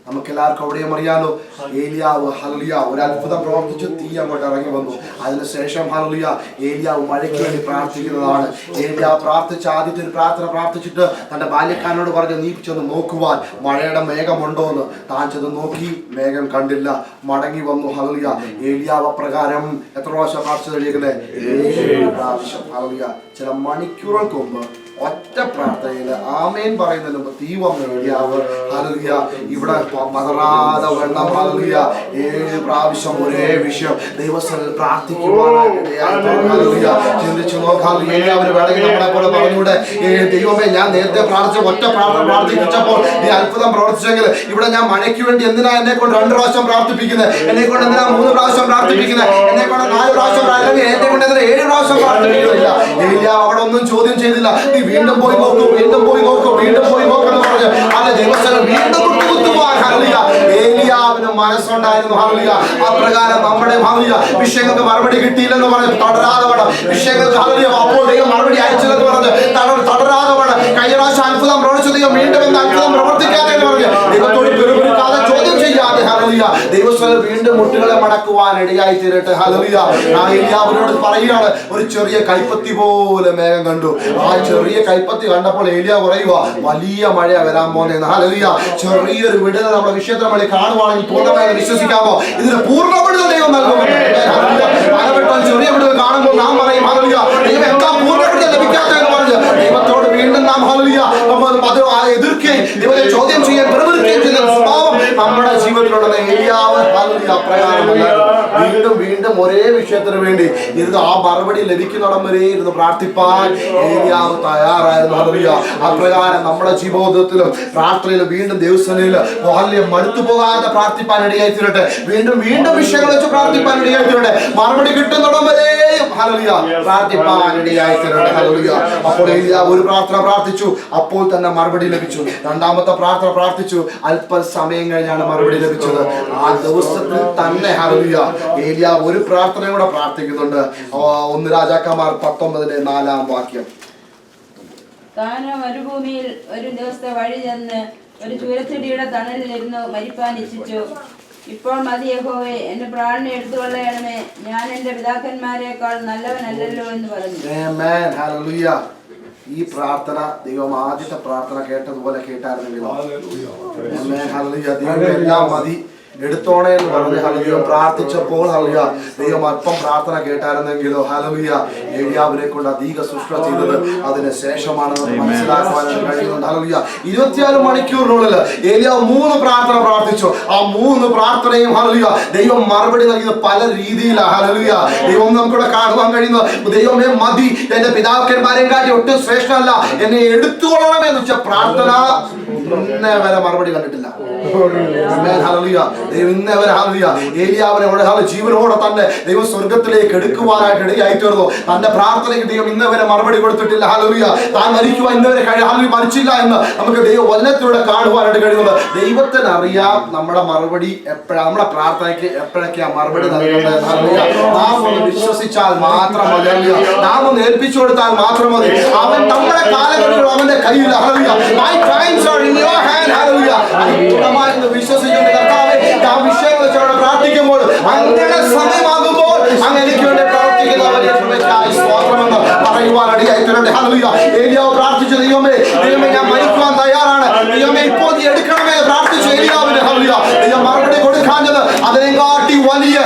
നമുക്ക് എല്ലാവർക്കും അവിടെയും അറിയാലോ, ഏലിയാവ് ഹല്ലേലൂയ ഒരു അത്ഭുതം പ്രവർത്തിച്ചു, തീ അങ്ങോട്ട് ഇറങ്ങി വന്നു. അതിനുശേഷം ഹല്ലേലൂയ ഏലിയാവ് മഴയ്ക്ക് വേണ്ടി പ്രാർത്ഥിക്കുന്നതാണ്. ഏലിയാവ് പ്രാർത്ഥിച്ച ആദ്യത്തെ ഒരു പ്രാർത്ഥന പ്രാർത്ഥിച്ചിട്ട് തന്റെ ബാല്യക്കാരനോട് പറഞ്ഞു, നീ ചെന്ന് നോക്കുവാൻ മഴയുടെ മേഘമുണ്ടോ എന്ന്. താൻ ചെന്ന് നോക്കി, മേഘം കണ്ടില്ല, മടങ്ങി വന്നു. ഹല്ലേലൂയ. ഏലിയാവ് അപ്രകാരം എത്ര പ്രാവശ്യം പ്രാർത്ഥിച്ചു കഴിയുന്നത്? 7 പ്രാവശ്യം. ഹല്ലേലൂയ. ചില മണിക്കൂറുകൾക്ക് മുമ്പ് ഒറ്റ പ്രാർത്ഥനയിൽ ആമേൻ പറയുന്നതിന് മുമ്പ് തീ വന്നു ഏലിയാവ്. ഹല്ലേലൂയ. ഇവിടെ പതറാതെ വെള്ളം. ഹല്ലേലൂയ. 7 പ്രാവശ്യം ഒരേ വിഷയം ദൈവസ്ഥലിൽ പ്രാർത്ഥിക്കുവാനായിട്ട്. ഹല്ലേലൂയ. ചിന്തിച്ചു നോക്കാം. ഏലിയാവിന് വേണമെങ്കിൽ നമ്മളെ പോലെ പറഞ്ഞൂടെ, ദൈവമേ ഞാൻ നേരത്തെ പ്രാർത്ഥിച്ച ഒറ്റ പ്രാർത്ഥന പ്രാർത്ഥിപ്പിച്ചപ്പോൾ നീ അത്ഭുതം പ്രവർത്തിച്ചെങ്കിൽ ഇവിടെ ഞാൻ മഴയ്ക്ക് വേണ്ടി എന്തിനാ എന്നെ കൊണ്ട് 2 പ്രാവശ്യം പ്രാർത്ഥിപ്പിക്കുന്നത്? എന്നെ കൊണ്ട് എന്തിനാ 3 പ്രാവശ്യം പ്രാർത്ഥിപ്പിക്കുന്നത്? എന്നെ കൊണ്ട് 4 പ്രാവശ്യം അല്ലെങ്കിൽ എന്നെ കൊണ്ട് എന്തിനാ 7 പ്രാവശ്യം പ്രാർത്ഥിപ്പിക്കുന്നില്ല? ഏലിയാവ് അവിടെ ഒന്നും ചോദ്യം ചെയ്തില്ല. നീ വീണ്ടും പോയി നോക്കൂ, വീണ്ടും പോയി നോക്കൂ, വീണ്ടും പോയി നോക്കെന്ന് പറഞ്ഞു. അല്ലെ ദൈവസ്ഥലം വീണ്ടും കുത്തുകുത്തുവാൻ. ഹല്ലേലൂയ. ഏലിയാവിന് മനസ്സുണ്ടായിരുന്നു. ഹല്ലേലൂയ. അപ്രകാരം നമ്മുടെ വിഷയങ്ങൾക്ക് മറുപടി കിട്ടിയില്ലെന്ന് പറഞ്ഞു തടരാതെ വേണം. വിഷയങ്ങൾക്ക് ഹല്ലേലൂയ അപ്പോൾ ദൈവം മറുപടി അയച്ചില്ലെന്ന് പറഞ്ഞു തടരാതെ വേണം. കഴിഞ്ഞ പ്രാവശ്യം അത്ഭുതം പ്രവർത്തിച്ച ദൈവം വീണ്ടും എന്ത് അത്ഭുതം പ്രവർത്തിക്കാതെ എന്ന് പറഞ്ഞു ദൈവത്തോട് പെരുപിടിക്കാതെ ചോദ്യം ചെയ്യാതെ. ഹല്ലേലൂയ. ദൈവസ്ഥലം വീണ്ടും മുട്ടുകളെ മടക്കുവാൻ ഇടയായി തീരട്ടെ. ഹല്ലേലൂയ. ഏലിയാവിനോട് പറയുകയാണ്, ഒരു ചെറിയ കൈപ്പത്തി പോലെ മേഘം കണ്ടു. ആ ചെറിയ കൈപ്പത്തി കണ്ടപ്പോൾ ഏലിയാവ് പറയുക, വലിയ മഴ വരാൻ പോകുന്നതെന്ന്. ഹല്ലേലൂയ. ചെറിയൊരു വിടുതൽ നമ്മുടെ വിഷയത്തിന് വേണ്ടി കാണുവാണെങ്കിൽ പൂർണ്ണമായി വിശ്വസിക്കാമോ? ഇതിന് പൂർണ്ണ വിടുതൽ ദൈവം നൽകുമെന്ന്. ചെറിയ വിടുതൽ കാണുമ്പോൾ നാം പറയും, ഹല്ലേലൂയ ദൈവം എന്താ പൂർണ്ണ വിടുതൽ ലഭിക്കാത്തതെന്ന് പറഞ്ഞ് ദൈവത്തോട് വീണ്ടും നാം ഹല്ലേലൂയ എതിർക്കുകയും ദൈവത്തെ ചോദ്യം ചെയ്യാൻ പ്രവർത്തിക്കുകയും ചെയ്യുന്ന സ്വഭാവം നമ്മുടെ ജീവിതത്തിലുണ്ടെന്ന് ഏലിയാവ് ഹല്ലേലൂയ അപ്രകാരമല്ല. വീണ്ടും വീണ്ടും ഒരേ വിഷയത്തിന് വേണ്ടി ഇരുന്ന് ആ മറുപടി ലഭിക്കുന്നിടം വരെ ഇരുന്ന് പ്രാർത്ഥിപ്പാൻ ഏലിയാവ് തയ്യാറായിരുന്നു. ഹല്ലേലൂയ. അപ്രകാരം നമ്മുടെ ജീവിതത്തിലും പ്രാർത്ഥനയിലും വീണ്ടും ദൈവസേനയിൽ മടുത്തു പോകാതെ പ്രാർത്ഥിപ്പാൻ ഇടയായി തീരട്ടെ. വീണ്ടും വീണ്ടും വിഷയങ്ങൾ വെച്ച് പ്രാർത്ഥിപ്പാൻ ഇടയായി തീരട്ടെ. മറുപടി കിട്ടുന്നിടം വരെയും ഹല്ലേലൂയ പ്രാർത്ഥിപ്പാൻ ഇടയായി തീരട്ടെ. ഹല്ലേലൂയ. അപ്പോൾ ഏലിയാവ് ഒരു പ്രാർത്ഥന പ്രാർത്ഥിച്ചു, അപ്പോൾ തന്നെ മറുപടി ലഭിച്ചു. രണ്ടാമത്തെ പ്രാർത്ഥന പ്രാർത്ഥിച്ചു, അല്പസമയം കഴിഞ്ഞാണ് മറുപടി ലഭിച്ചത്. ആ ദിവസത്തിൽ തന്നെ ഹല്ലേലൂയ ഏലിയാവ് ഒരു പ്രാർത്ഥന കൂടെ പ്രാർത്ഥിക്കുന്നുണ്ട്. 1 രാജാക്കന്മാർ 19:4 വാക്യം. താൻ മരുഭൂമിയിൽ ഒരു ദിവസത്തെ വഴി ചെന്ന് ഒരു ചൂരച്ചെടിയുടെ തണലിലിരുന്ന് മരിപ്പാൻ ഇച്ഛിച്ചു. ഇപ്പോൾ മതി യഹോവേ, എന്റെ പ്രാണനെ എടുത്തുകൊള്ളണമേ, ഞാൻ എന്റെ പിതാക്കന്മാരെക്കാൾ നല്ലവനല്ലല്ലോ എന്ന് പറഞ്ഞു. ആമേൻ. ഹല്ലേലൂയ. ഈ പ്രാർത്ഥന ദൈവം ആദ്യത്തെ പ്രാർത്ഥന കേട്ടതുപോലെ കേട്ടായിരുന്നെങ്കിലോ? ആമേൻ. ഹല്ലേലൂയ. ദൈവം എല്ലാം മതി എടുത്തോണേ എന്ന് പറഞ്ഞ് ഹല്ലേലൂയ പ്രാർത്ഥിച്ചപ്പോൾ ഹല്ലേലൂയ ദൈവം അല്പം പ്രാർത്ഥന കേട്ടായിരുന്നെങ്കിലോ? ഹല്ലേലൂയ. ഏലിയാവിനെ കൊണ്ട് അധിക സൃഷ്ടി ചെയ്തത് അതിന് ശേഷമാണെന്ന് മനസ്സിലാക്കുവാൻ കഴിയുന്നുണ്ട്. ഹല്ലേലൂയ. 24 മണിക്കൂറിനുള്ളിൽ ഏലിയാവ് 3 പ്രാർത്ഥന പ്രാർത്ഥിച്ചു. ആ 3 പ്രാർത്ഥനയും ഹല്ലേലൂയ ദൈവം മറുപടി നൽകിയത് പല രീതിയിലാണ്. ഹല്ലേലൂയ. ദൈവം നമുക്കിവിടെ കാണുവാൻ കഴിയുന്നത്, ദൈവമേ മതി, എന്റെ പിതാക്കന്മാരെയും കാട്ടി ഒട്ടും ശ്രേഷ്ഠമല്ല, എന്നെ എടുത്തുകൊള്ളണമെന്ന് വെച്ച പ്രാർത്ഥന ഇന്നേ വരെ മറുപടി കണ്ടിട്ടില്ല. Amen. Hallelujah. ദൈവം ഇന്നവരെ ഹല്ലേലൂയ ഏലിയാവിനെ ജീവനോടെ തന്നെ ദൈവം സ്വർഗത്തിലേക്ക് എടുക്കുവാനായിട്ട് ഇടയായി തീർന്നു. തന്റെ പ്രാർത്ഥനയ്ക്ക് ദൈവം ഇന്നവരെ മറുപടി കൊടുത്തിട്ടില്ല. ഹല്ലേലൂയ. താൻ മരിക്കുവാൻ ഇന്നവരെ ഹല്ലേലൂയ മരിച്ചില്ല എന്ന് നമുക്ക് ദൈവ വചനത്തിലൂടെ കാണുവാനായിട്ട് കഴിയുന്നത്. ദൈവത്തിന് അറിയാം നമ്മുടെ മറുപടി എപ്പോഴാണ്, നമ്മുടെ പ്രാർത്ഥനയ്ക്ക് എപ്പോഴൊക്കെയാ മറുപടി നൽകേണ്ടത്. ഹല്ലേലൂയ. നാം ഒന്ന് വിശ്വസിച്ചാൽ മാത്രം മതി. ഹല്ലേലൂയ. നാം ഒന്ന് ഏൽപ്പിച്ചു കൊടുത്താൽ മാത്രം മതി. അവൻ നമ്മുടെ കാലഘട്ടങ്ങൾ അവന്റെ കയ്യിൽ. Hallelujah. My times are in your hand. Hallelujah. പൂർണ്ണമായി വിശ്വസിക്കുന്ന കർത്താവേ, ആ വിഷയങ്ങൾ വെച്ചോടെ പ്രാർത്ഥിക്കുമ്പോൾ അങ്ങനെ സമയമാകുമ്പോൾ അങ്ങ് എനിക്ക് വേണ്ടി പ്രവർത്തിക്കുന്നവരെ സ്വാതന്ത്ര്യമെന്ന് പറയുവാനടിയായിട്ടുണ്ട്. ഹല്ലേലൂയ. ഏലിയാവ് പ്രാർത്ഥിച്ചു, ദൈവമേ ഞാൻ മരിക്കുവാൻ തയ്യാറാണ്, ദൈവമേ ഇപ്പോൾ നീ എടുക്കണമേ പ്രാർത്ഥിച്ചു ഏലിയാവിന്. ഹല്ലേലൂയ. ദൈവം മറുപടി കൊടുക്കാഞ്ഞത് അതിനെക്കാട്ടി വലിയ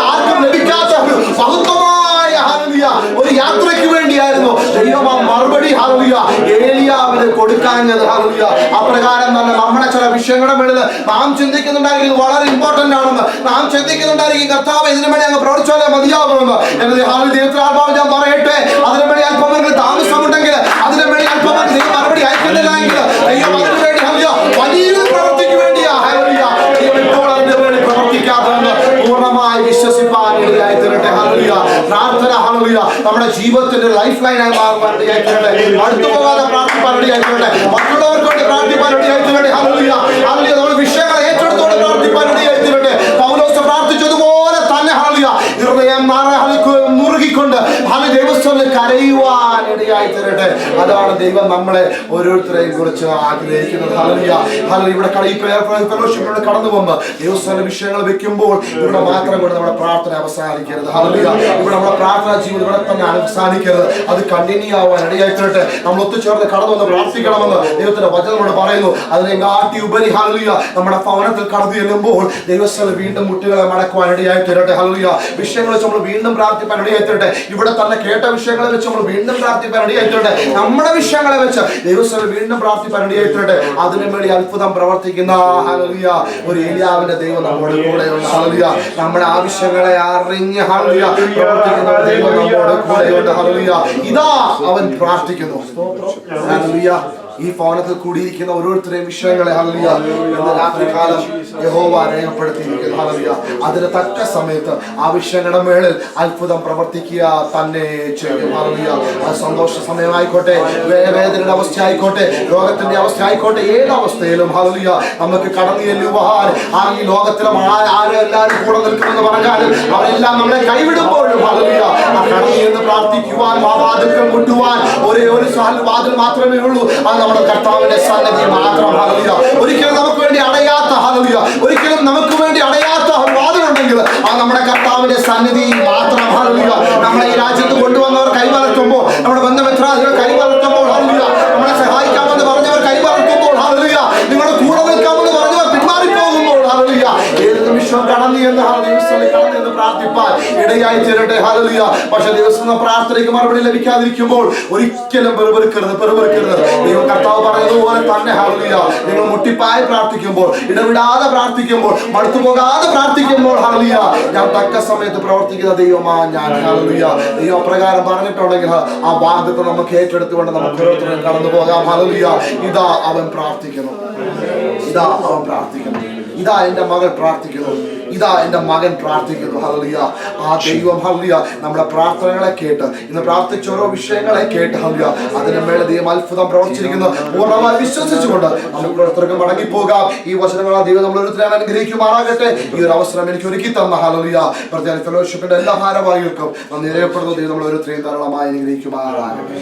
ആർക്കും ലഭിക്കാത്ത മഹത്വമായ ഒരു യാത്രയ്ക്ക് വേണ്ടിയായിരുന്നു ദൈവം ആ മറുപടി ഹല്ലേലൂയ ഏലിയാവിന് കൊടുക്കാഞ്ഞത്. ഹല്ലേലൂയ. അപ്രകാരം തന്നെ നമ്മുടെ ചില വിഷയങ്ങളുടെ മേളിൽ നാം ചിന്തിക്കുന്നുണ്ടായിരിക്കും വളരെ ഇമ്പോർട്ടന്റ് ആണെന്ന്, നാം ചിന്തിക്കുന്നുണ്ടായിരിക്കും കർത്താവ് ഇതിനു വേണ്ടി അങ്ങ് പ്രവർത്തിച്ചാലേ മതിയാകുമെന്ന്. എന്നത് ദൈവത്തിനാത്മാവ് ഞാൻ പറയട്ടെ, അതിനു വേണ്ടി അല്പമെങ്കിലും താമസമുണ്ടെങ്കിൽ, അതിനു വേണ്ടി അല്പമെങ്കിലും ദൈവം മറുപടി അയക്കുന്നില്ല എങ്കിൽ ദൈവം അതിനു വേണ്ടി വലിയൊരു പ്രവൃത്തിക്ക് വേണ്ടിയാ ഹല്ലേലൂയ ദൈവം ഇപ്പോൾ അതിനു വേണ്ടി പ്രവർത്തിക്കാത്തതെന്ന് പൂർണ്ണമായി വിശ്വസിപ്പാൻ ഇടയായി തീരട്ടെ. ഹല്ലേലൂയ. പ്രാർത്ഥന ഹല്ലേലൂയ നമ്മുടെ ജീവിതത്തിന്റെ ലൈഫ് ലൈനായി മാറുവാൻ ഇടയായി തീരട്ടെ. അടുത്തു പോകാതെ പ്രാർത്ഥിപ്പാൻ ഇടയായി തീരട്ടെ. മറ്റുള്ളവർക്ക് വേണ്ടി പ്രാർത്ഥിപ്പാൻ ഇടയായി തീരട്ടെ. ഹല്ലേലൂയ. ഹല്ലേലൂയ. നമ്മുടെ വിഷയങ്ങളെ ഏറ്റെടുത്തോടെ പ്രാർത്ഥിപ്പാൻ ഇടയായി തീരട്ടെ. പൗലോസ് പ്രാർത്ഥിച്ചതുപോലെ തന്നെ ഹല്ലേലൂയ ഹൃദയം മുറുകിക്കൊണ്ട് ദൈവസ്ഥലിൽ കരയുവാൻ ഇടയായി തീരട്ടെ. അതാണ് ദൈവം നമ്മളെ ഓരോരുത്തരെയും കുറിച്ച് ആഗ്രഹിക്കുന്നത്. ഹല്ലേലൂയ. ഹല്ലേലൂയ. ഇവിടെ ഫെലോഷിപ്പിലൂടെ കടന്നു പോകുമ്പോൾ ദൈവസ്ഥല വിഷയങ്ങൾ വെക്കുമ്പോൾ ഇവിടെ മാത്രം കൊണ്ട് നമ്മുടെ പ്രാർത്ഥന അവസാനിക്കരുത്. ഹല്ലേലൂയ. ഇവിടെ നമ്മുടെ പ്രാർത്ഥനാ ജീവിതം ഇവിടെ തന്നെ അവസാനിക്കരുത്, അത് കണ്ടിന്യൂ ആവാൻ ഇടയായി തീരട്ടെ. നമ്മൾ ഒത്തുചേർന്ന് കടന്നു വന്ന് പ്രാർത്ഥിക്കണമെന്ന് ദൈവത്തിന്റെ വചനത്തോട് പറയുന്നു. അതിനെ കാട്ടി ഉപരി ഹല്ലേലൂയ നമ്മുടെ ഭവനത്തിൽ കടന്നു ചെല്ലുമ്പോൾ ദൈവസ്ഥല വീണ്ടും മുട്ടുകളെ മടക്കുവാൻ ഇടയായി തീരട്ടെ. ഹല്ലേലൂയ. വിഷയങ്ങൾ വെച്ച് നമ്മൾ വീണ്ടും പ്രാർത്ഥിപ്പാൻ ഇടയായി തീരട്ടെ. ഇവിടെ തന്നെ കേട്ട വിഷയങ്ങളെ വെച്ച് നമ്മൾ വീണ്ടും പ്രാർത്ഥിപ്പാൻ ഇടയായി തീരട്ടെ. നമ്മുടെ വിഷയങ്ങളെ വെച്ച് ദൈവസ്ഥല വീണ്ടും പ്രാർത്ഥിപ്പാൻ ഇടയായി തീരട്ടെ. അതിനു വേണ്ടി അത്ഭുതം പ്രവർത്തിക്കുന്ന ഹല്ലേലൂയ ഒരു ഏലിയാവിന്റെ ദൈവം നമ്മുടെ കൂടെയുണ്ട്. ഹല്ലേലൂയ. നമ്മുടെ ആവശ്യങ്ങളെ അറിഞ്ഞ് ഹല്ലേലൂയ പ്രവർത്തിക്കുന്ന ദൈവം നമ്മുടെ കൂടെയുണ്ട്. ഹല്ലേലൂയ. ഇതാ അവൻ പ്രാർത്ഥിക്കുന്നു. ഹല്ലേലൂയ. ഈ ഭവനത്തിൽ കൂടിയിരിക്കുന്ന ഓരോരുത്തരെയും വിഷയങ്ങളെ ഹല്ലേലൂയ ഇന്ന് രാത്രികാലം യഹോവ രേഖപ്പെടുത്തിയിരിക്കുന്നു. ഹല്ലേലൂയ. അതിന് തക്ക സമയത്ത് ആ വിഷയങ്ങളുടെ മേളിൽ അത്ഭുതം പ്രവർത്തിക്കുക തന്നെ ചെയ്യും. ഹല്ലേലൂയ. അത് സന്തോഷ സമയമായിക്കോട്ടെ, വേദനയുടെ അവസ്ഥ ആയിക്കോട്ടെ, രോഗത്തിന്റെ അവസ്ഥ ആയിക്കോട്ടെ, ഏത് അവസ്ഥയിലും ഹല്ലേലൂയ നമുക്ക് കടന്നു ചെല്ലുവാൻ ആ ഈ ലോകത്തിലും ആരെല്ലാവരും കൂടെ നിൽക്കുമെന്ന് പറഞ്ഞാലും അവരെല്ലാം നമ്മളെ കൈവിടുമ്പോഴും ഹല്ലേലൂയ കടന്നു ചെന്ന് പ്രാർത്ഥിക്കുവാൻ വാതിൽക്കൽ മുട്ടുവാൻ ഒരേ ഒരു വാതിൽ മാത്രമേ ഉള്ളൂ, അത് നമ്മുടെ കർത്താവിന്റെ സന്നിധി മാത്രം. ഹല്ലേലൂയ. ഒരിക്കലും നമുക്ക് വേണ്ടി അടയാത്ത ഹല്ലേലൂയ ഒരിക്കലും നമുക്ക് വേണ്ടി അടയാത്ത വാതിലുണ്ടെങ്കിൽ അത് നമ്മുടെ കർത്താവിന്റെ സന്നിധി മാത്രം. ഹല്ലേലൂയ. നമ്മളെ ഈ രാജ്യത്ത് കൊണ്ടുവന്നവർ കൈവലർത്തുമ്പോൾ, നമ്മുടെ ബന്ധമിത്രാദികൾ കൈവലർത്തുമ്പോൾ, ഹല്ലേലൂയ നമ്മളെ സഹായിക്കാമെന്ന് പറഞ്ഞവർ കൈവലർത്തുമ്പോൾ, ഹല്ലേലൂയ നിങ്ങളുടെ കൂടെ നിൽക്കാമെന്ന് പറഞ്ഞവർ പിന്മാറിപ്പോകുമ്പോൾ, ഹല്ലേലൂയ ഏത് നിമിഷം കടന്നു എന്ന് കടന്നു എന്ന് പ്രാർത്ഥിപ്പാൻ ഇടയായി തീരട്ടെ. ഹല്ലേലൂയ. പക്ഷെ ദിവസം പ്രാർത്ഥനയ്ക്ക് മറുപടി ലഭിക്കാതിരിക്കുമ്പോൾ ഒരിക്കലും പെറുപെറുക്കരുത്. ദൈവം കർത്താവ് പറയുന്നതുപോലെ തന്നെ ഹല്ലേലൂയ നിങ്ങൾ മുട്ടിപ്പായി പ്രാർത്ഥിക്കുമ്പോൾ, ഇടവിടാതെ പ്രാർത്ഥിക്കുമ്പോൾ, മടുത്തു പോകാതെ പ്രാർത്ഥിക്കുമ്പോൾ ഹല്ലേലൂയ ഞാൻ തക്ക സമയത്ത് പ്രവർത്തിക്കുന്ന ദൈവമാ ഞാൻ. ഹല്ലേലൂയ. ദൈവം അപ്രകാരം പറഞ്ഞിട്ടുണ്ടെങ്കിൽ ആ വാഗ്ദത്തം നമുക്ക് ഏറ്റെടുത്തുകൊണ്ട് നമുക്ക് ഓരോരുത്തരും കടന്നു പോകാം. ഹല്ലേലൂയ. ഇതാ അവൻ പ്രാർത്ഥിക്കുന്നു, ഇതാ അവൻ പ്രാർത്ഥിക്കുന്നു, ഇതാ എന്റെ മകൾ പ്രാർത്ഥിക്കുന്നു, ഇതാ എന്റെ മകൻ പ്രാർത്ഥിക്കുന്നു. ഹല്ലേലൂയ. ആ ദൈവം ഹല്ലേലൂയ നമ്മുടെ പ്രാർത്ഥനകളെ കേട്ട് ഇന്ന് പ്രാർത്ഥിച്ച ഓരോ വിഷയങ്ങളെ കേട്ട് ഹല്ലേലൂയ അതിന്റെ മേലെ ദൈവം അത്ഭുതം പ്രവർത്തിച്ചിരിക്കുന്നു പൂർണ്ണമായി വിശ്വസിച്ചുകൊണ്ട് നമുക്ക് ഓരോരുത്തർക്കും മടങ്ങിപ്പോകാം. ഈ വചനങ്ങളാൽ ദൈവം നമ്മൾ ഓരോരുത്തരെ അനുഗ്രഹിക്കുമാറാകട്ടെ. ഈ ഒരു അവസരം എനിക്ക് ഒരുക്കി തന്ന ഹല്ലേലൂയ പ്രത്യേക ഫെലോഷിപ്പിന്റെ എല്ലാ ഭാരവാഹികൾക്കും നന്ദി രേഖപ്പെടുന്നു. ദൈവം നമ്മൾ ഓരോരുത്തരെയും ധാരാളമായി അനുഗ്രഹിക്കുമാറാകട്ടെ.